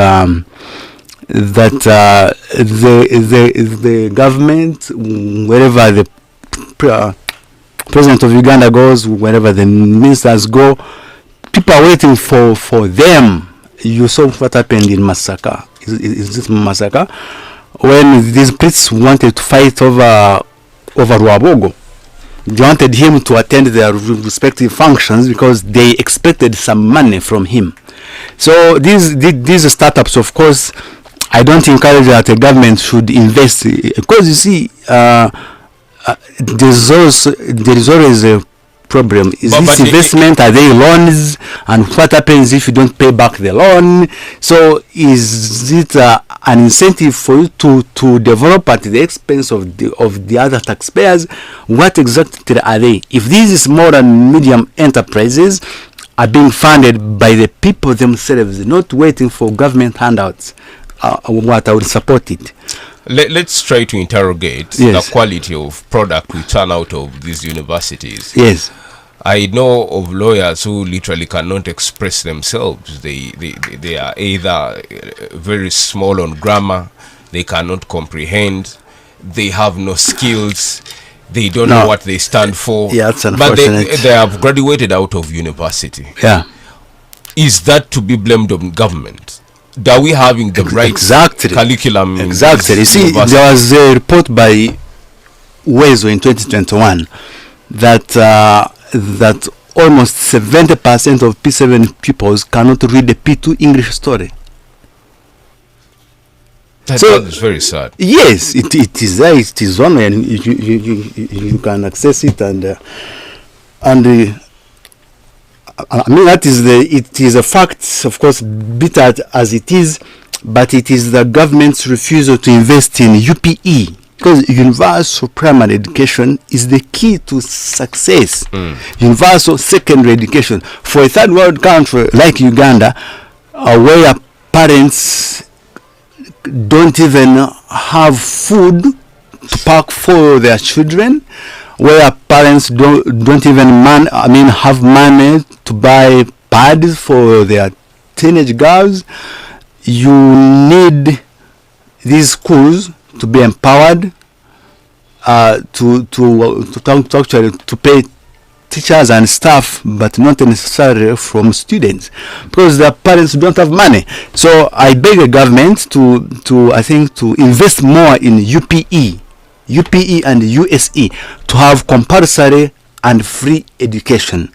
the government, wherever the president of Uganda goes, wherever the ministers go, people are waiting for them. You saw what happened in Masaka. Is this Masaka? When these priests wanted to fight over Rwabogo, they wanted him to attend their respective functions because they expected some money from him. So these startups, of course, I don't encourage that the government should invest, because you see, there is always a problem. Is this investment, are they loans, and what happens if you don't pay back the loan? So is it an incentive for you to develop at the expense of the other taxpayers? What exactly are they? If these small and medium enterprises are being funded by the people themselves, not waiting for government handouts, what I would support it. Let's try to interrogate the quality of product we turn out of these universities. Yes. I know of lawyers who literally cannot express themselves. They are either very small on grammar, they cannot comprehend, they have no skills, they don't know what they stand for. Yeah, that's unfortunate. But they have graduated out of university. Yeah. is that to be blamed on government? Are we having the right curriculum? Exactly. You see, there was a report by WEZO in 2021 that almost 70% of P7 pupils cannot read the P2 English story. That is very sad. Yes, it is there. It is on, and you can access it, and I mean it is a fact, of course, bitter as it is, but it is the government's refusal to invest in UPE, because universal primary education is the key to success. Universal secondary education for a third world country like Uganda, where parents don't even have food to pack for their children, where parents don't even have money to buy pads for their teenage girls. You need these schools to be empowered, to pay teachers and staff, but not necessarily from students, because their parents don't have money. So I beg the government to invest more in UPE and USE, to have compulsory and free education,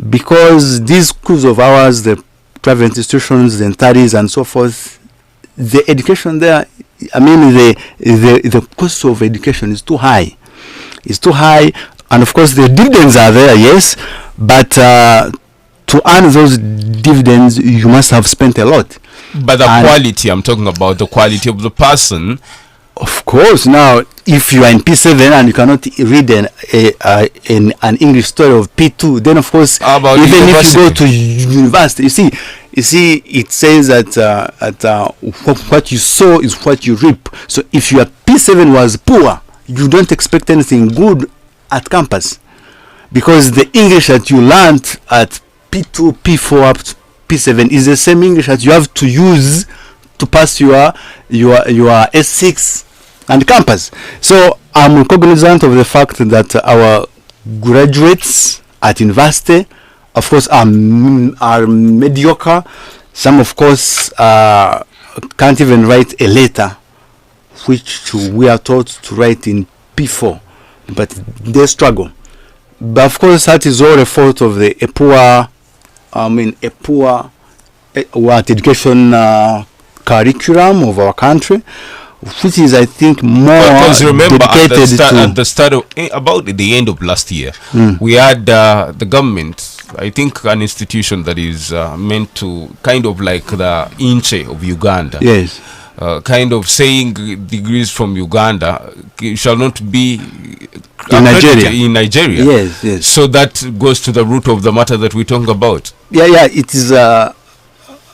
because these schools of ours, the private institutions, the studies and so forth, the education there, the cost of education is too high. It's too high. And of course, the dividends are there, yes, but to earn those dividends, you must have spent a lot. But the quality, I'm talking about the quality of the person. Of course, now, if you are in P7 and you cannot read an English story of P2, then of course, even if you go to university, you see, it says that what you sow is what you reap. So if your P7 was poor, you don't expect anything good at campus, because the English that you learned at P2, P4 up to P7 is the same English that you have to use to pass your S6 and campus. So I'm cognizant of the fact that our graduates at university, of course, are mediocre. Some, of course, can't even write a letter, which we are taught to write in P4. But they struggle. But of course, that is all a fault of a poor education curriculum of our country, which is, I think, more dedicated at the start of about the end of last year, we had the government, I think, an institution that is meant to kind of like the INCHE of Uganda. Yes. Kind of saying degrees from Uganda shall not be in Nigeria. Yes. So that goes to the root of the matter that we're talking about. Yeah. It is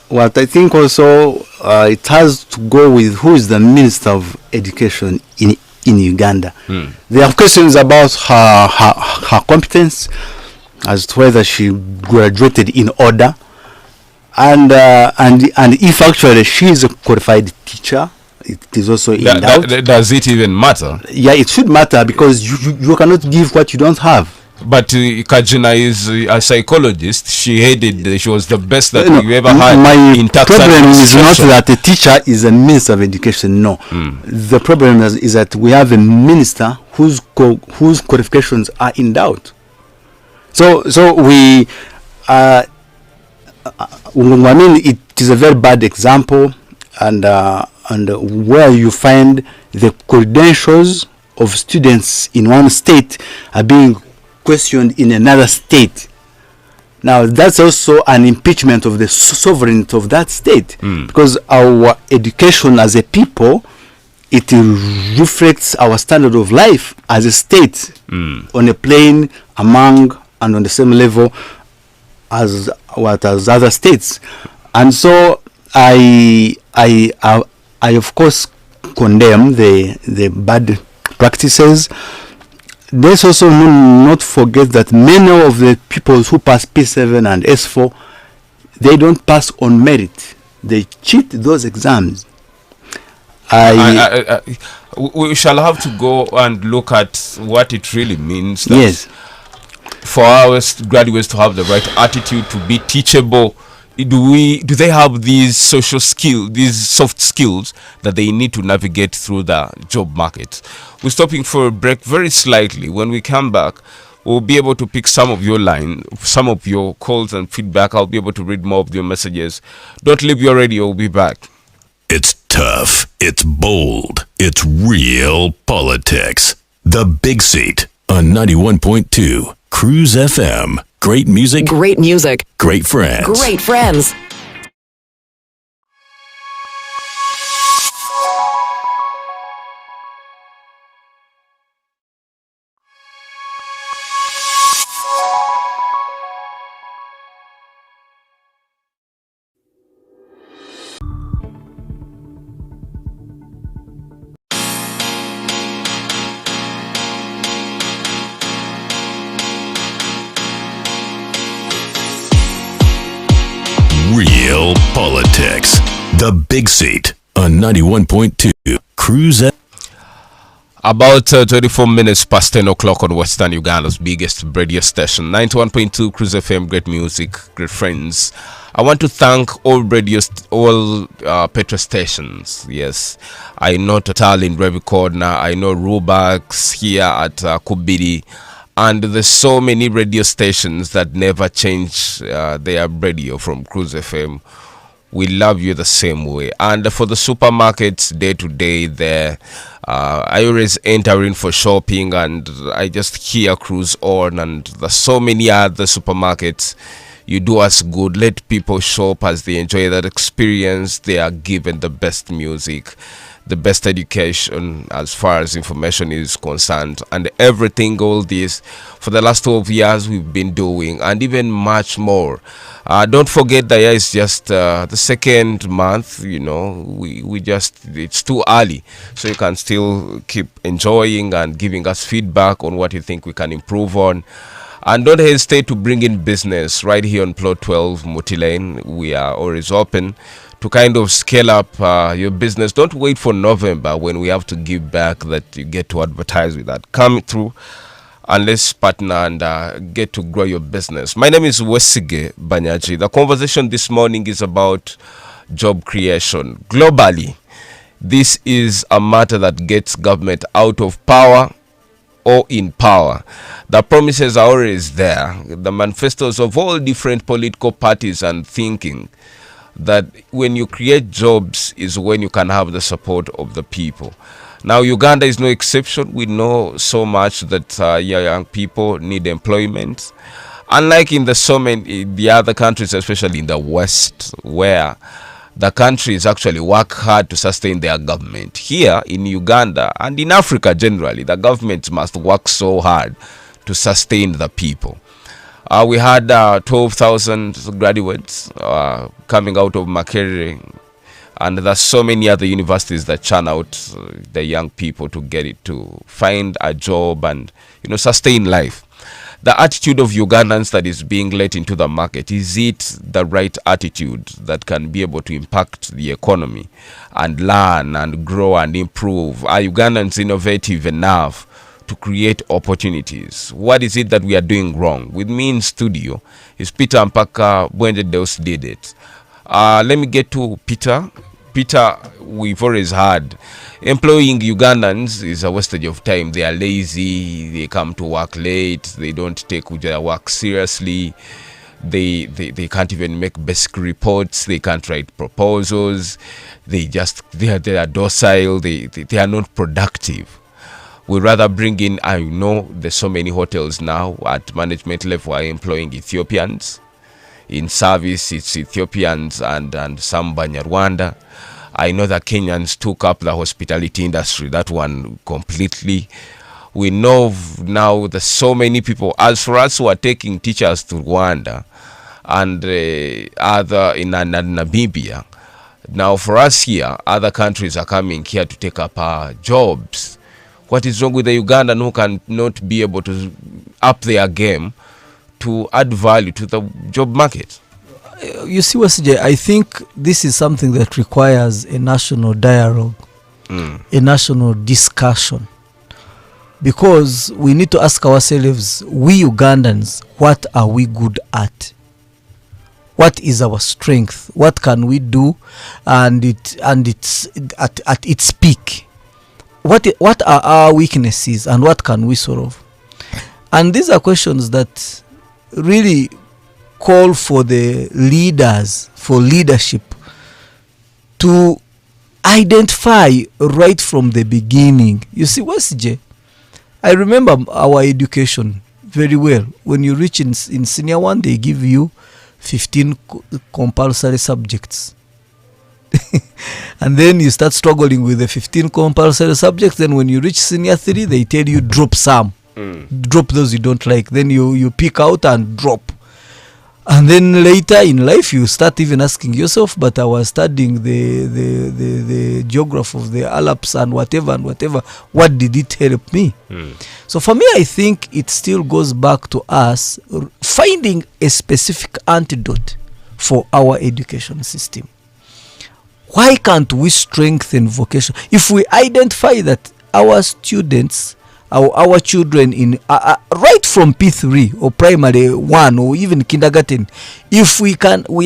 what I think also it has to go with who is the Minister of Education in Uganda. There are questions about her competence, as to whether she graduated in order. And if actually she is a qualified teacher, it is also in doubt. Does it even matter? Yeah, it should matter, because you cannot give what you don't have. But Kajina is a psychologist. She was the best that we ever had. My problem is not that a teacher is a minister of education. No, the problem is that we have a minister whose qualifications are in doubt. So we. It is a very bad example, and where you find the credentials of students in one state are being questioned in another state. Now that's also an impeachment of the sovereignty of that state, because our education as a people, it reflects our standard of life as a state, on a plane, among and on the same level as other states. And so I of course condemn the bad practices. Let's also not forget that many of the people who pass P7 and S4, they don't pass on merit. They cheat those exams. We shall have to go and look at what it really means. Yes. For our graduates to have the right attitude, to be teachable, do they have these social skills, these soft skills that they need to navigate through the job market? We're stopping for a break very slightly. When we come back, we'll be able to pick some of your calls and feedback. I'll be able to read more of your messages. Don't leave your radio. We'll be back. It's tough. It's bold. It's real politics. The Big Seat on 91.2 CROOZE FM. Great music. Great music. Great friends. Great friends. Real politics. The Big Seat on 91.2 CROOZE FM. About 24 minutes past 10 o'clock on Western Uganda's biggest radio station, 91.2 CROOZE FM. Great music, great friends. I want to thank all petrol stations. Yes, I know Total in Revicorna, I know Rubax here at Kubiri, and there's so many radio stations that never change their radio from CROOZE FM. We love you the same way. And for the supermarkets day to day there, I always enter in for shopping and I just hear CROOZE on, and there's so many other supermarkets. You do us good. Let people shop as they enjoy that experience. They are given the best music, the best education as far as information is concerned, and everything. All this for the last 12 years we've been doing, and even much more. Don't forget that it's just the second month. You know, it's too early, so you can still keep enjoying and giving us feedback on what you think we can improve on. And don't hesitate to bring in business right here on Plot 12 Muti Lane. We are always open to kind of scale up your business. Don't wait for November when we have to give back that you get to advertise with that. Come through and let's partner and get to grow your business. My name is Wesige Banyaji. The conversation this morning is about job creation. Globally, this is a matter that gets government out of power or in power. The promises are always there. The manifestos of all different political parties and thinking that when you create jobs is when you can have the support of the people. Now, Uganda is no exception. We know so much that young people need employment. Unlike in the other countries, especially in the West, where the countries actually work hard to sustain their government. Here in Uganda and in Africa generally, the government must work so hard to sustain the people. We had 12,000 graduates coming out of Makerere, and there's so many other universities that churn out the young people to get it, to find a job and sustain life. The attitude of Ugandans that is being let into the market, is it the right attitude that can be able to impact the economy and learn and grow and improve? Are Ugandans innovative enough to create opportunities? What is it that we are doing wrong? With me in studio is Peter Mpaka Bwenje Deus did it. Let me get to Peter. Peter, we've always had employing Ugandans is a wastage of time. They are lazy, they come to work late, they don't take their work seriously, they can't even make basic reports, they can't write proposals, they are docile, they are not productive. We rather bring in, I know there's so many hotels now at management level are employing Ethiopians. In service, it's Ethiopians and some Banyarwanda. I know that Kenyans took up the hospitality industry, that one completely. We know now that so many people, as for us who are taking teachers to Rwanda and other in Namibia, now for us here, other countries are coming here to take up our jobs. What is wrong with the Ugandan who can not be able to up their game to add value to the job market? You see, Wasije, I think this is something that requires a national dialogue, a national discussion, because we need to ask ourselves, we Ugandans, what are we good at? what is our strength, what can we do, and it's at its peak. What are our weaknesses and what can we solve? And these are questions that really call for the leaders, for leadership, to identify right from the beginning. You see, Westj, I remember our education very well. When you reach in senior one, they give you 15 compulsory subjects. And then you start struggling with the 15 compulsory subjects. Then when you reach senior 3, they tell you drop some. Drop those you don't like. Then you pick out and drop. And then later in life, you start even asking yourself, but I was studying the geography of the Alps and whatever, what did it help me? So for me, I think it still goes back to us finding a specific antidote for our education system. Why can't we strengthen vocation? If we identify that our students, our children in right from P3 or primary 1 or even kindergarten, if we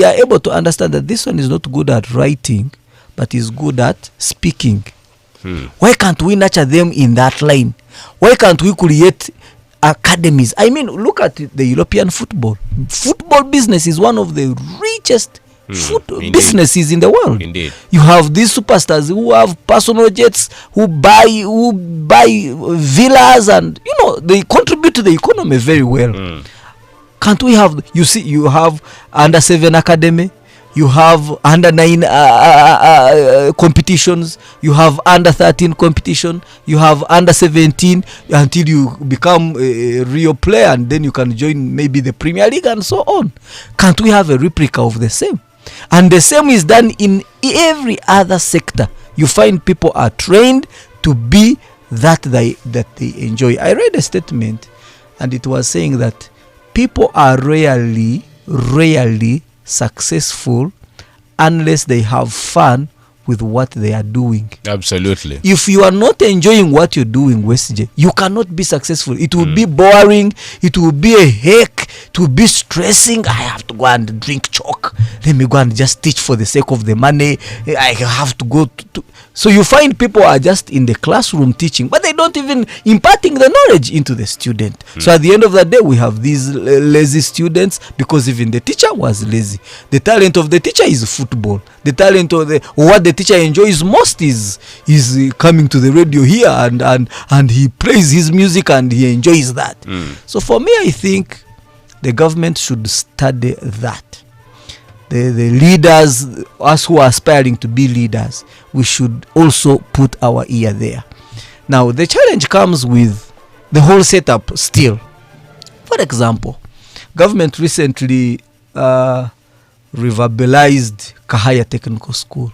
are able to understand that this one is not good at writing but is good at speaking, why can't we nurture them in that line? Why can't we create academies? I mean, look at the European football business is one of the richest businesses in the world. Indeed. You have these superstars who have personal jets, who buy villas, and they contribute to the economy very well. Can't we have? You see, you have under 7 academy, you have under 9 competitions, you have under 13 competition, you have under 17 until you become a real player, and then you can join maybe the Premier League and so on. Can't we have a replica of the same? And the same is done in every other sector. You find people are trained to be that they enjoy. I read a statement, and it was saying that people are rarely successful unless they have fun with what they are doing. Absolutely. If you are not enjoying what you're doing, Westj, you cannot be successful. It will be boring. It will be a heck. It will be stressing. I have to go and drink chalk. Let me go and just teach for the sake of the money. I have to go to so you find people are just in the classroom teaching, but they don't even imparting the knowledge into the student. So at the end of the day, we have these lazy students because even the teacher was lazy. The talent of the teacher is football. The talent of what the teacher enjoys most is coming to the radio here and he plays his music and he enjoys that. So for me, I think the government should study that. The leaders, us who are aspiring to be leaders, we should also put our ear there. Now, the challenge comes with the whole setup still. For example, government recently revitalized Kahaya Technical School.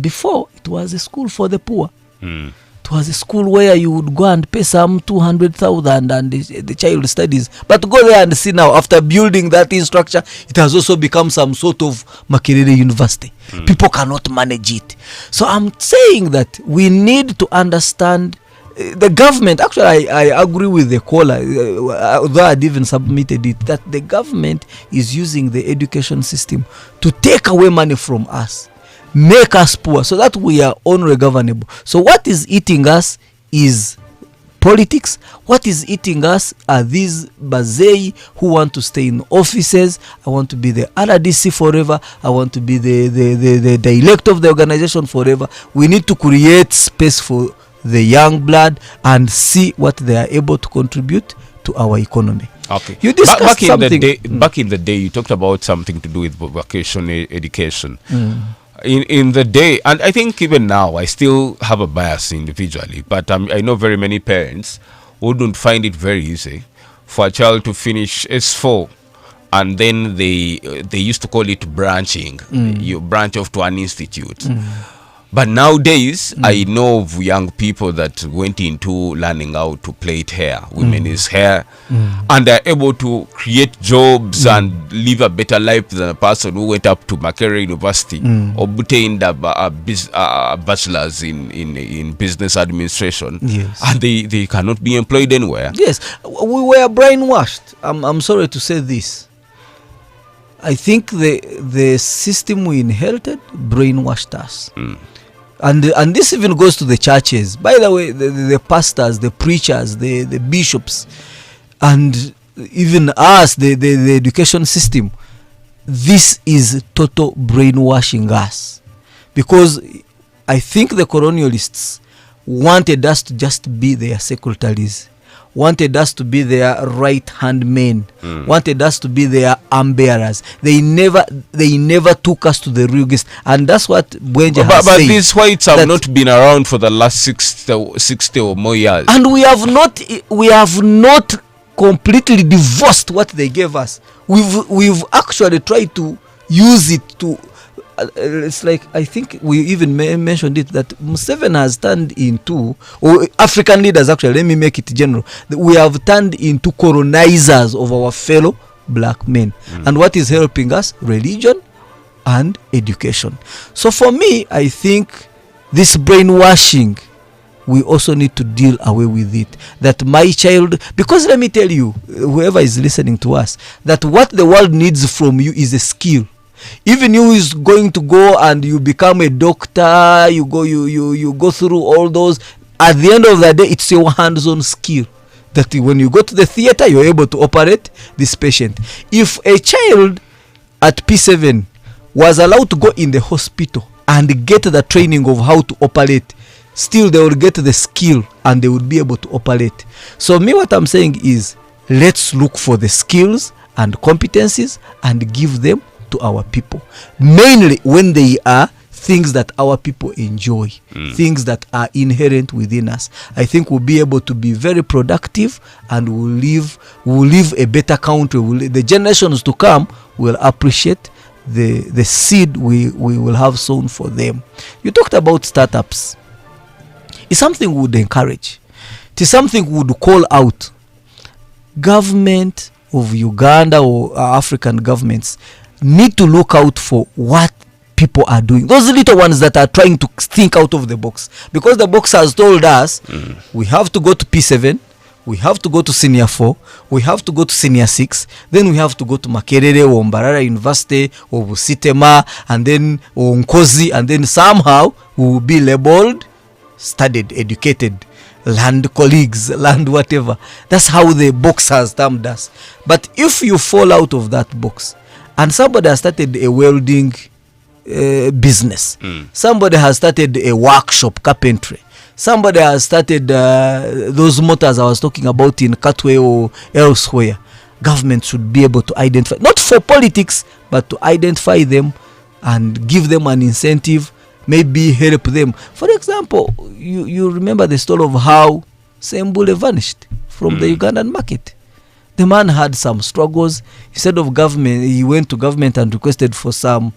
Before, it was a school for the poor. It was a school where you would go and pay some 200,000 and the child studies. But go there and see now, after building that structure, it has also become some sort of Makerere University. People cannot manage it. So I'm saying that we need to understand the government. Actually, I agree with the caller, although I'd even submitted it, that the government is using the education system to take away money from us, make us poor so that we are ungovernable. So what is eating us is politics. What is eating us are these bazei who want to stay in offices. I want to be the RDC forever. I want to be the director of the organization forever. We need to create space for the young blood and see what they are able to contribute to our economy. Okay. You discussed back something. Back in the day, you talked about something to do with vocational education. In the day, and I think even now, I still have a bias individually, but I know very many parents who don't find it very easy for a child to finish S4, and then they used to call it branching. You branch off to an institute. But nowadays, I know of young people that went into learning how to plait hair, women's hair, and they're able to create jobs and live a better life than a person who went up to Makerere University or obtained a bachelor's in business administration. Yes. And they cannot be employed anywhere. Yes, we were brainwashed. I'm sorry to say this. I think the system we inherited brainwashed us. And this even goes to the churches. By the way, the pastors, the preachers, the bishops, and even us, the education system. This is total brainwashing us. Because I think the colonialists wanted us to just be their secretaries, wanted us to be their right-hand men, wanted us to be their arm bearers. They never took us to the real guest. And that's what Bwenje has said. But these whites have not been around for the last 60 or more years. And we have not completely divorced what they gave us. We've actually tried to use it to it's like, I think we even mentioned it, that Museveni has turned into, or African leaders actually, let me make it general, we have turned into colonizers of our fellow black men. And what is helping us? Religion and education. So for me, I think this brainwashing, we also need to deal away with it. That my child, because let me tell you, whoever is listening to us, that what the world needs from you is a skill. Even you is going to go and you become a doctor, you go through all those. At the end of the day, it's your hands-on skill. That when you go to the theater, you're able to operate this patient. If a child at P7 was allowed to go in the hospital and get the training of how to operate, still they will get the skill and they will be able to operate. So me, what I'm saying is, let's look for the skills and competencies and give them to our people, mainly when they are things that our people enjoy, things that are inherent within us. I think we'll be able to be very productive, and we'll live a better country. The generations to come will appreciate the seed we will have sown for them. You talked about startups. It's something we would encourage. It is something we would call out. Government of Uganda or African governments need to look out for what people are doing. Those little ones that are trying to think out of the box. Because the box has told us we have to go to P7, we have to go to Senior 4, we have to go to Senior 6, then we have to go to Makerere or Mbarara University or Busitema and then or Nkozi, and then somehow we will be labeled, studied, educated, land colleagues, land whatever. That's how the box has termed us. But if you fall out of that box, and somebody has started a welding business, somebody has started a workshop, carpentry, somebody has started those motors I was talking about in Katwe or elsewhere, government should be able to identify, not for politics, but to identify them and give them an incentive, maybe help them. For example, you remember the story of how Sembule vanished from the Ugandan market. The man had some struggles. Instead of government, he went to government and requested for some,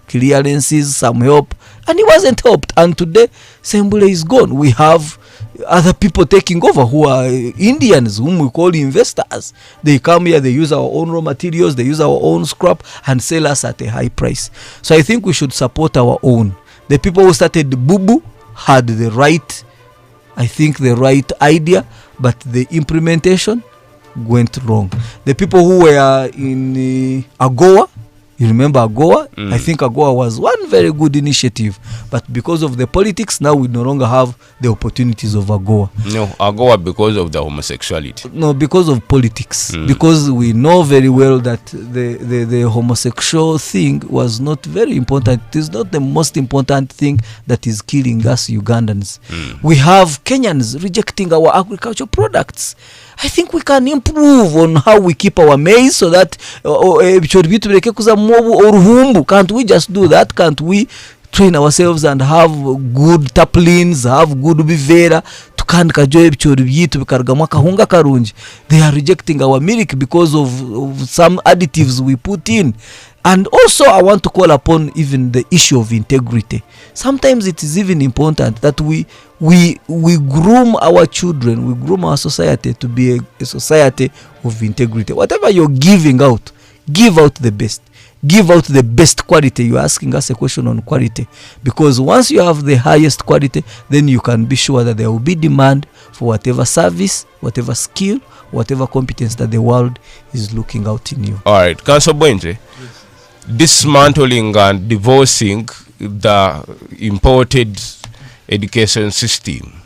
clearances, some help, and he wasn't helped. And today, Sembule is gone. We have other people taking over who are Indians, whom we call investors. They come here, they use our own raw materials, they use our own scrap and sell us at a high price. So I think we should support our own. The people who started Bubu had the right idea, but the implementation went wrong. The people who were in AGOA, you remember AGOA? I think AGOA was one very good initiative, but because of the politics, now we no longer have the opportunities of AGOA. No, AGOA because of the homosexuality. No, because of politics. Because we know very well that the homosexual thing was not very important. It is not the most important thing that is killing us Ugandans. We have Kenyans rejecting our agricultural products. I think we can improve on how we keep our maize so that can't we just do that? Can't we train ourselves and have good taplins, have good bivera? They are rejecting our milk because of some additives we put in. And also I want to call upon even the issue of integrity. Sometimes it is even important that we groom our children, we groom our society to be a society of integrity. Whatever you're giving out, Give out the best. Give out the best quality. You're asking us a question on quality, because once you have the highest quality, then you can be sure that there will be demand for whatever service, whatever skill, whatever competence that the world is looking out in you. All right, Councillor Bwenje, dismantling and divorcing the imported education system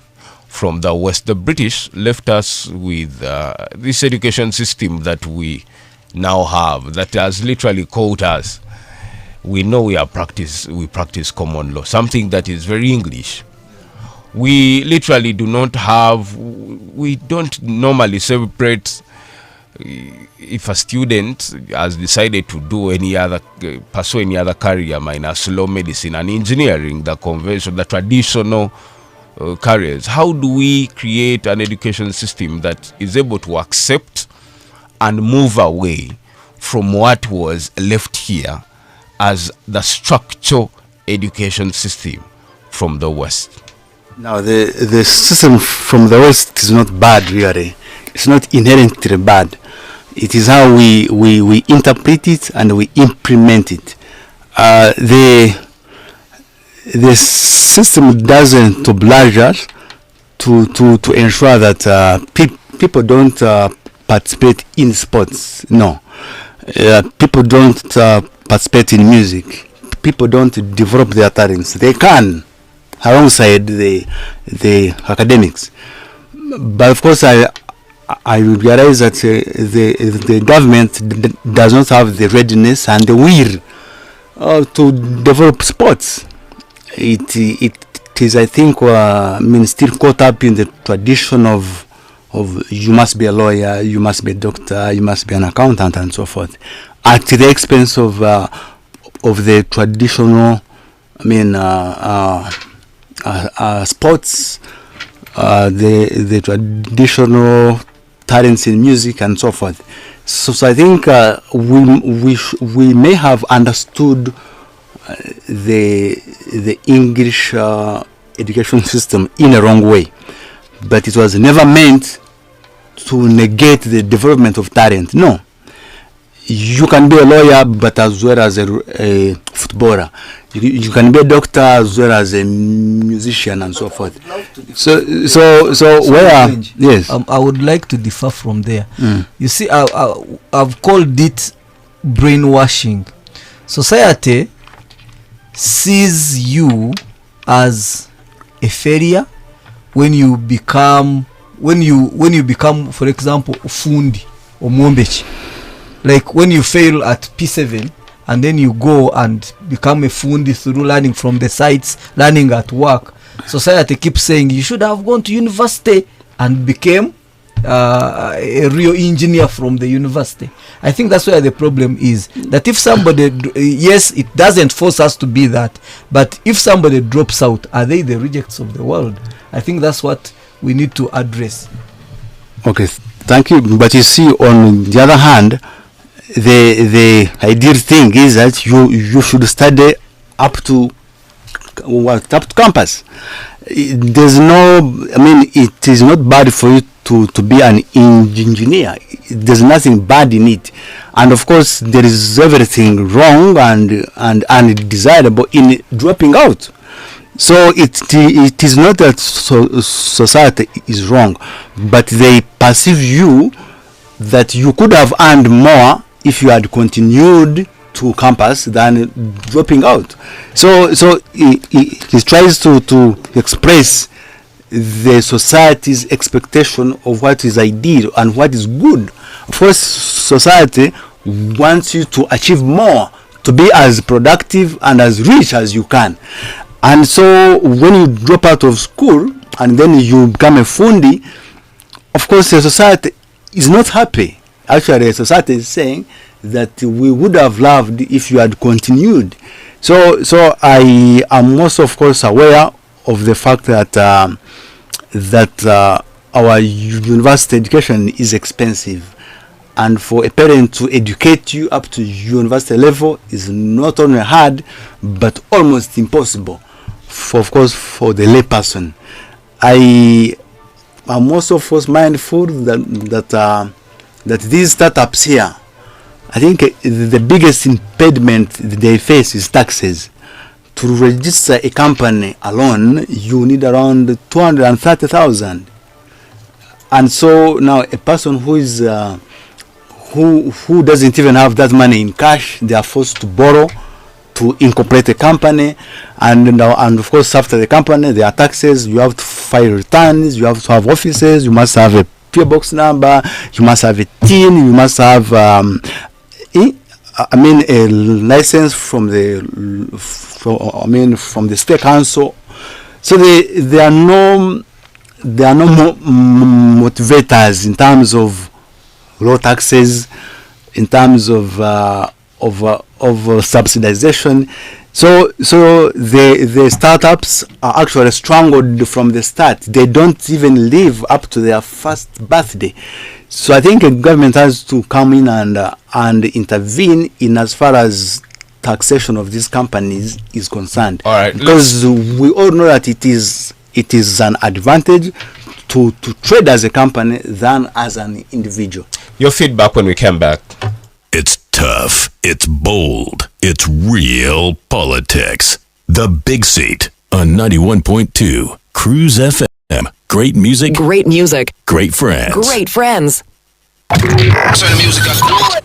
from the West. The British left us with this education system that we now have, that has literally caught us. We know we practice common law, something that is very English. We literally we don't normally separate if a student has decided to do pursue any other career minus law, medicine and engineering, the convention, the traditional careers. How do we create an education system that is able to accept and move away from what was left here as the structural education system from the West? Now, the system from the West is not bad, really. It's not inherently bad. It is how we interpret it and we implement it. The system doesn't oblige us to ensure that people don't participate in sports. No. People don't participate in music. People don't develop their talents. They can, alongside the academics. But of course, I realize that the government does not have the readiness and the will to develop sports. It is, I think, still caught up in the tradition of you must be a lawyer, you must be a doctor, you must be an accountant, and so forth, at the expense of the traditional, sports, the traditional talents in music and so forth. So I think we may have understood the English education system in a wrong way, but it was never meant to negate the development of talent. No. You can be a lawyer, but as well as a footballer. You can be a doctor as well as a musician and so forth. So where? Yes. I would like to differ from there. You see, I've called it brainwashing. Society sees you as a failure when you become, for example, fundi or mwombechi. Like when you fail at P7 and then you go and become a fundi through learning from the sites, learning at work. Society keeps saying you should have gone to university and became a real engineer from the university. I think that's where the problem is. That if somebody, yes, it doesn't force us to be that, but if somebody drops out, are they the rejects of the world? I think that's what we need to address. Okay, thank you. But you see, on the other hand, the ideal thing is that you should study up to campus. There's no, it is not bad for you to be an engineer. There's nothing bad in it, and of course there is everything wrong and undesirable in dropping out. So it is not that society is wrong, but they perceive you that you could have earned more if you had continued to campus than dropping out. So it tries to express the society's expectation of what is ideal and what is good. Of course, society wants you to achieve more, to be as productive and as rich as you can. And so when you drop out of school and then you become a fundi, of course the society is not happy. Actually, the society is saying that we would have loved if you had continued. So I am also, of course, aware of the fact that our university education is expensive, and for a parent to educate you up to university level is not only hard but almost impossible. Of course, for the layperson, I am also, of course, mindful that these startups here, I think the biggest impediment they face is taxes. To register a company alone, you need around 230,000. And so now a person who is who doesn't even have that money in cash, they are forced to borrow to incorporate a company, and of course after the company there are taxes. You have to file returns, you have to have offices, you must have a PO box number, you must have a TIN, you must have a license from the state council. So there are no motivators in terms of low taxes, in terms of subsidization. So the startups are actually strangled from the start. They don't even live up to their first birthday. So I think the government has to come in and intervene in as far as taxation of these companies is concerned. All right, because we all know that it is an advantage to trade as a company than as an individual. Your feedback when we come back. It's tough. It's bold. It's real politics. The Big Seat on 91.2 CROOZE FM. Great music. Great music. Great friends. Great friends. Turn the music up.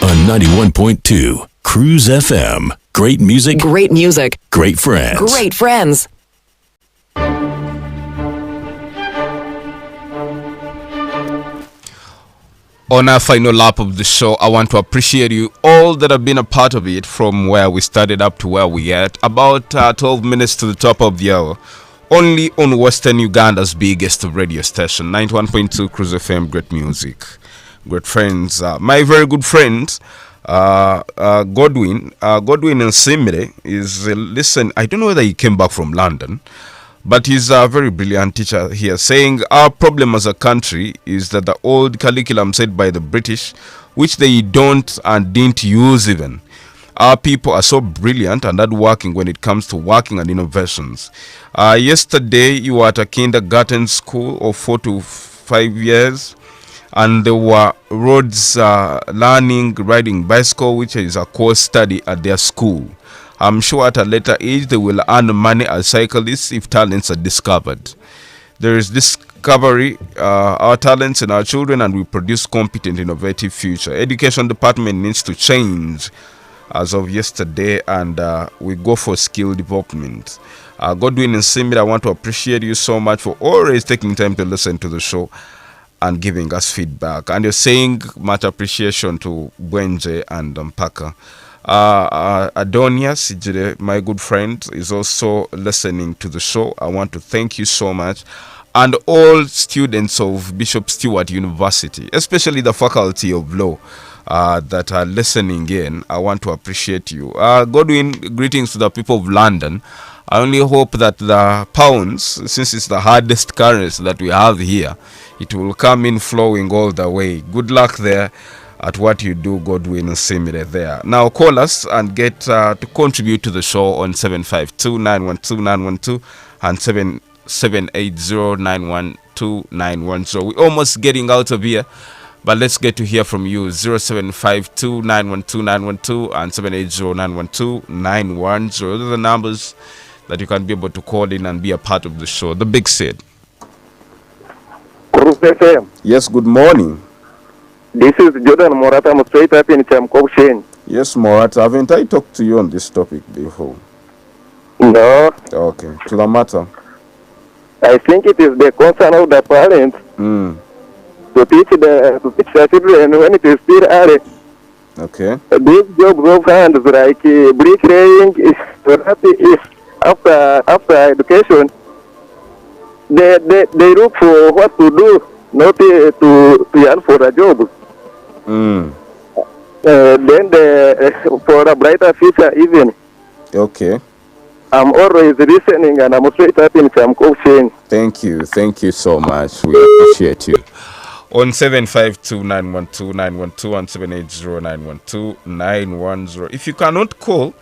On 91.2 CROOZE FM. Great music. Great music. Great friends. Great friends. On our final lap of the show, I want to appreciate you all that have been a part of it from where we started up to where we at. About 12 minutes to the top of the hour. only on Western Uganda's biggest radio station, 91.2 CROOZE FM. Great music, great friends. My very good friend, Godwin and Simire is listen. I don't know whether he came back from London, but he's a very brilliant teacher here, saying our problem as a country is that the old curriculum set by the British, which they don't and didn't use even. Our people are so brilliant and hardworking when it comes to working and innovations. Yesterday, you were at a kindergarten school of 4 to 5 years, and there were roads learning, riding bicycle, which is a course study at their school. I'm sure at a later age, they will earn money as cyclists if talents are discovered. There is discovery, our talents in our children, and we produce competent, innovative future. Education department needs to change as of yesterday, and we go for skill development. Godwin and Simid, I want to appreciate you so much for always taking time to listen to the show and giving us feedback. And you're saying much appreciation to Bwenje and Mpaka. Adonia Sijire, my good friend, is also listening to the show. I want to thank you so much. And all students of Bishop Stewart University, especially the Faculty of Law, that are listening in, I want to appreciate you. Godwin, greetings to the people of London. I only hope that the pounds, since it's the hardest currency that we have here, it will come in flowing all the way. Good luck there at what you do, Godwin and Simire there. Now call us and get to contribute to the show on 752-912-912 and 780-912-910. We're almost getting out of here, but let's get to hear from you. 0752-912-912 and 780-912-910. Those are the numbers that you can be able to call in and be a part of the show. The Big Sid. CROOZE FM. Yes, good morning. This is Jordan Morata. I'm straight up in Chamkoshen. Yes, Morata. Haven't I talked to you on this topic before? No. Okay. To the matter. I think it is the concern of the parents to teach the children when it is still early. Okay. These jobs of hands like bricklaying is after education. They look for what to do, not to yearn for a job. Then for a brighter future even. Okay. I'm always listening and I'm straight up in some coaching. Thank you so much. We appreciate you. On 752-912-912 and 780-912-910. If you cannot call,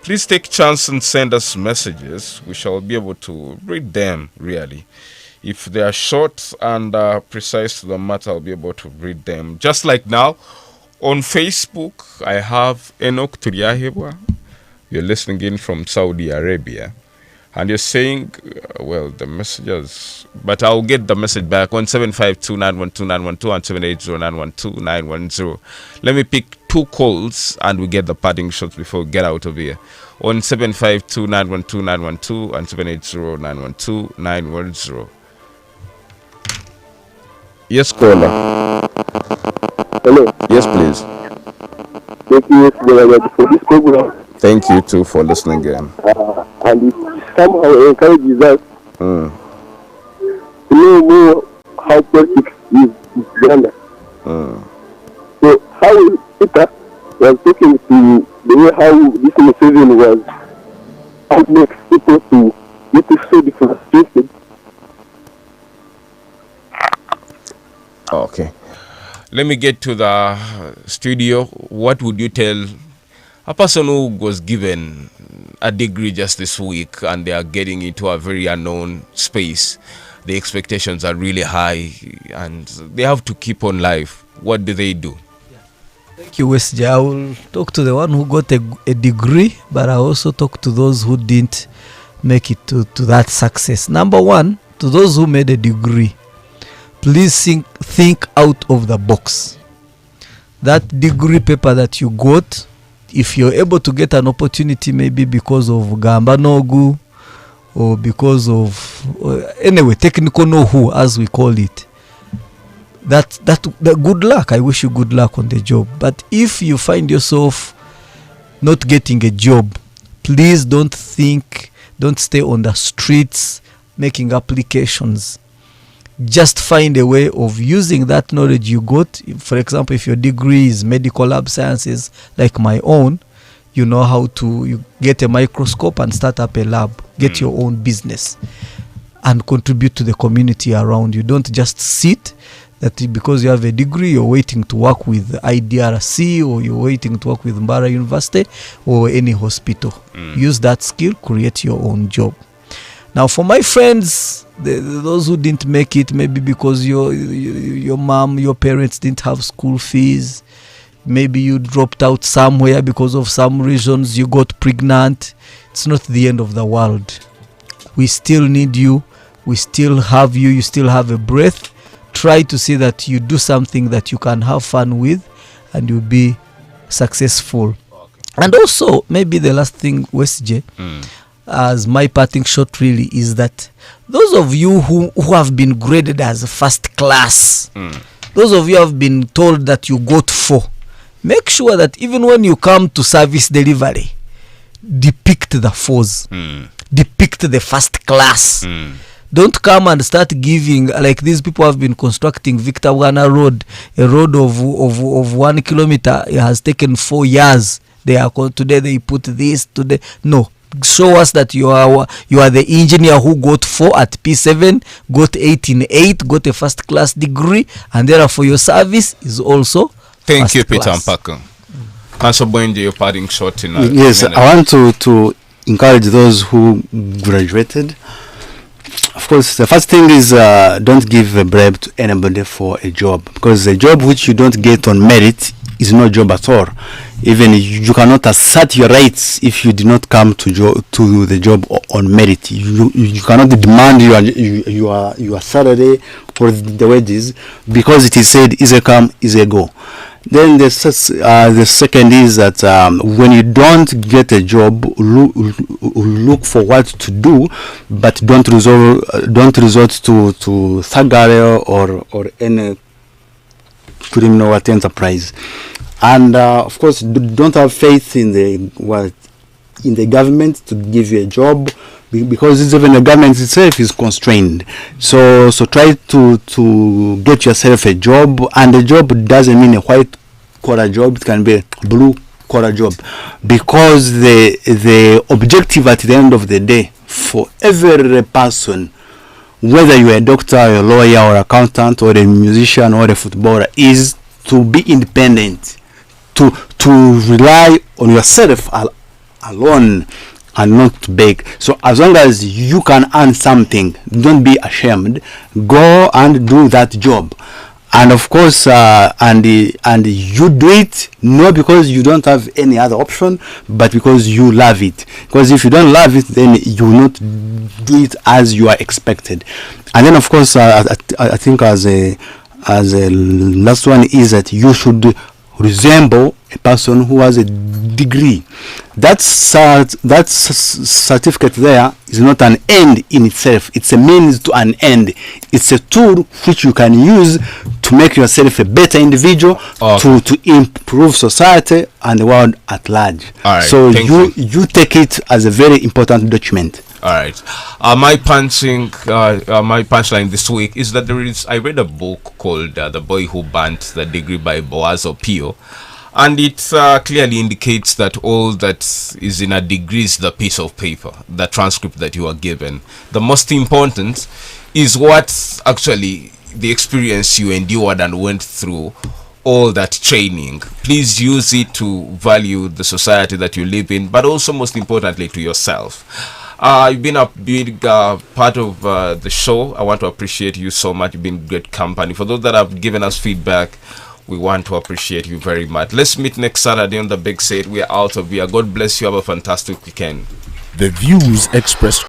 please take chance and send us messages. We shall be able to read them, really. If they are short and precise to the matter, I'll be able to read them. Just like now, on Facebook, I have Enoch Turiahebwa. You're listening in from Saudi Arabia. And you're saying, well, the messages, but I'll get the message back on 752-912-912 and 780-912-910. Let me pick two calls and we get the parting shots before we get out of here. On 752-912-912 and 780-912-910. Yes, caller. Hello. Yes, please. Thank you for this program. Thank you too for listening again. And it somehow encourages us to know more how politics is in Uganda. So how Peter was talking to the way how this Museveni was, how it makes people to get so frustrated. Okay. Let me get to the studio. What would you tell a person who was given a degree just this week and they are getting into a very unknown space? The expectations are really high and they have to keep on life. What do they do? Thank you, Westja. I will talk to the one who got a degree, but I also talk to those who didn't make it to that success. Number one, to those who made a degree, please think out of the box. That degree paper that you got, if you're able to get an opportunity, maybe because of Gamba Nogu or because of anyway technical know-how, as we call it, that good luck. I wish you good luck on the job. But if you find yourself not getting a job, please don't stay on the streets making applications. Just find a way of using that knowledge you got. For example, if your degree is medical lab sciences like my own, you know how to you get a microscope and start up a lab, get your own business and contribute to the community around you. Don't just sit that because you have a degree, you're waiting to work with IDRC or you're waiting to work with Mbara University or any hospital. Use that skill, create your own job. Now, for my friends, those who didn't make it, maybe because your mom, your parents didn't have school fees, maybe you dropped out somewhere because of some reasons, you got pregnant, it's not the end of the world. We still need you. We still have you. You still have a breath. Try to see that you do something that you can have fun with and you'll be successful. And also, maybe the last thing, West J, as my parting shot really is that those of you who have been graded as first class, those of you have been told that you got 4, make sure that even when you come to service delivery, depict the 4s, depict the first class. Don't come and start giving, like these people have been constructing Victor Wana Road, a road of 1 kilometer. It has taken 4 years. Today they put this, today. No. Show us that you are the engineer who got 4 at P7, got 8 in 8, got a first class degree, and therefore your service is also Thank you, Peter Mpaka. Council Bwenje, your parting shot in Yes, I want to encourage those who graduated. Of course, the first thing is don't give a bribe to anybody for a job, because a job which you don't get on merit is no job at all. Even you cannot assert your rights if you did not come to the job on merit. You cannot demand your salary or the wages because it is said is a come, is a go. Then the second is that when you don't get a job, look for what to do, but don't resort to thuggery or any criminal enterprise. And of course, don't have faith in the government to give you a job, because even the government itself is constrained. So try to get yourself a job, and the job doesn't mean a white collar job; it can be a blue collar job, because the objective at the end of the day for every person, whether you're a doctor, or a lawyer, or accountant, or a musician, or a footballer, is to be independent, to rely on yourself alone and not to beg. So as long as you can earn something, don't be ashamed. Go and do that job. And of course, and you do it not because you don't have any other option, but because you love it. Because if you don't love it, then you will not do it as you are expected. And then of course, I think as a last one is that you should resemble a person who has a degree. That certificate there is not an end in itself. It's a means to an end. It's a tool which you can use to make yourself a better individual, to improve society and the world at large. Right, so you take it as a very important document. All right. My punchline this week is that I read a book called The Boy Who Burnt the Degree by Boaz Opio, and it clearly indicates that all that is in a degree is the piece of paper, the transcript that you are given. The most important is what actually the experience you endured and went through, all that training. Please use it to value the society that you live in, but also most importantly to yourself. You've been a big part of the show. I want to appreciate you so much. You've been great company. For those that have given us feedback, we want to appreciate you very much. Let's meet next Saturday on the Big Set. We are out of here. God bless you. Have a fantastic weekend. The views expressed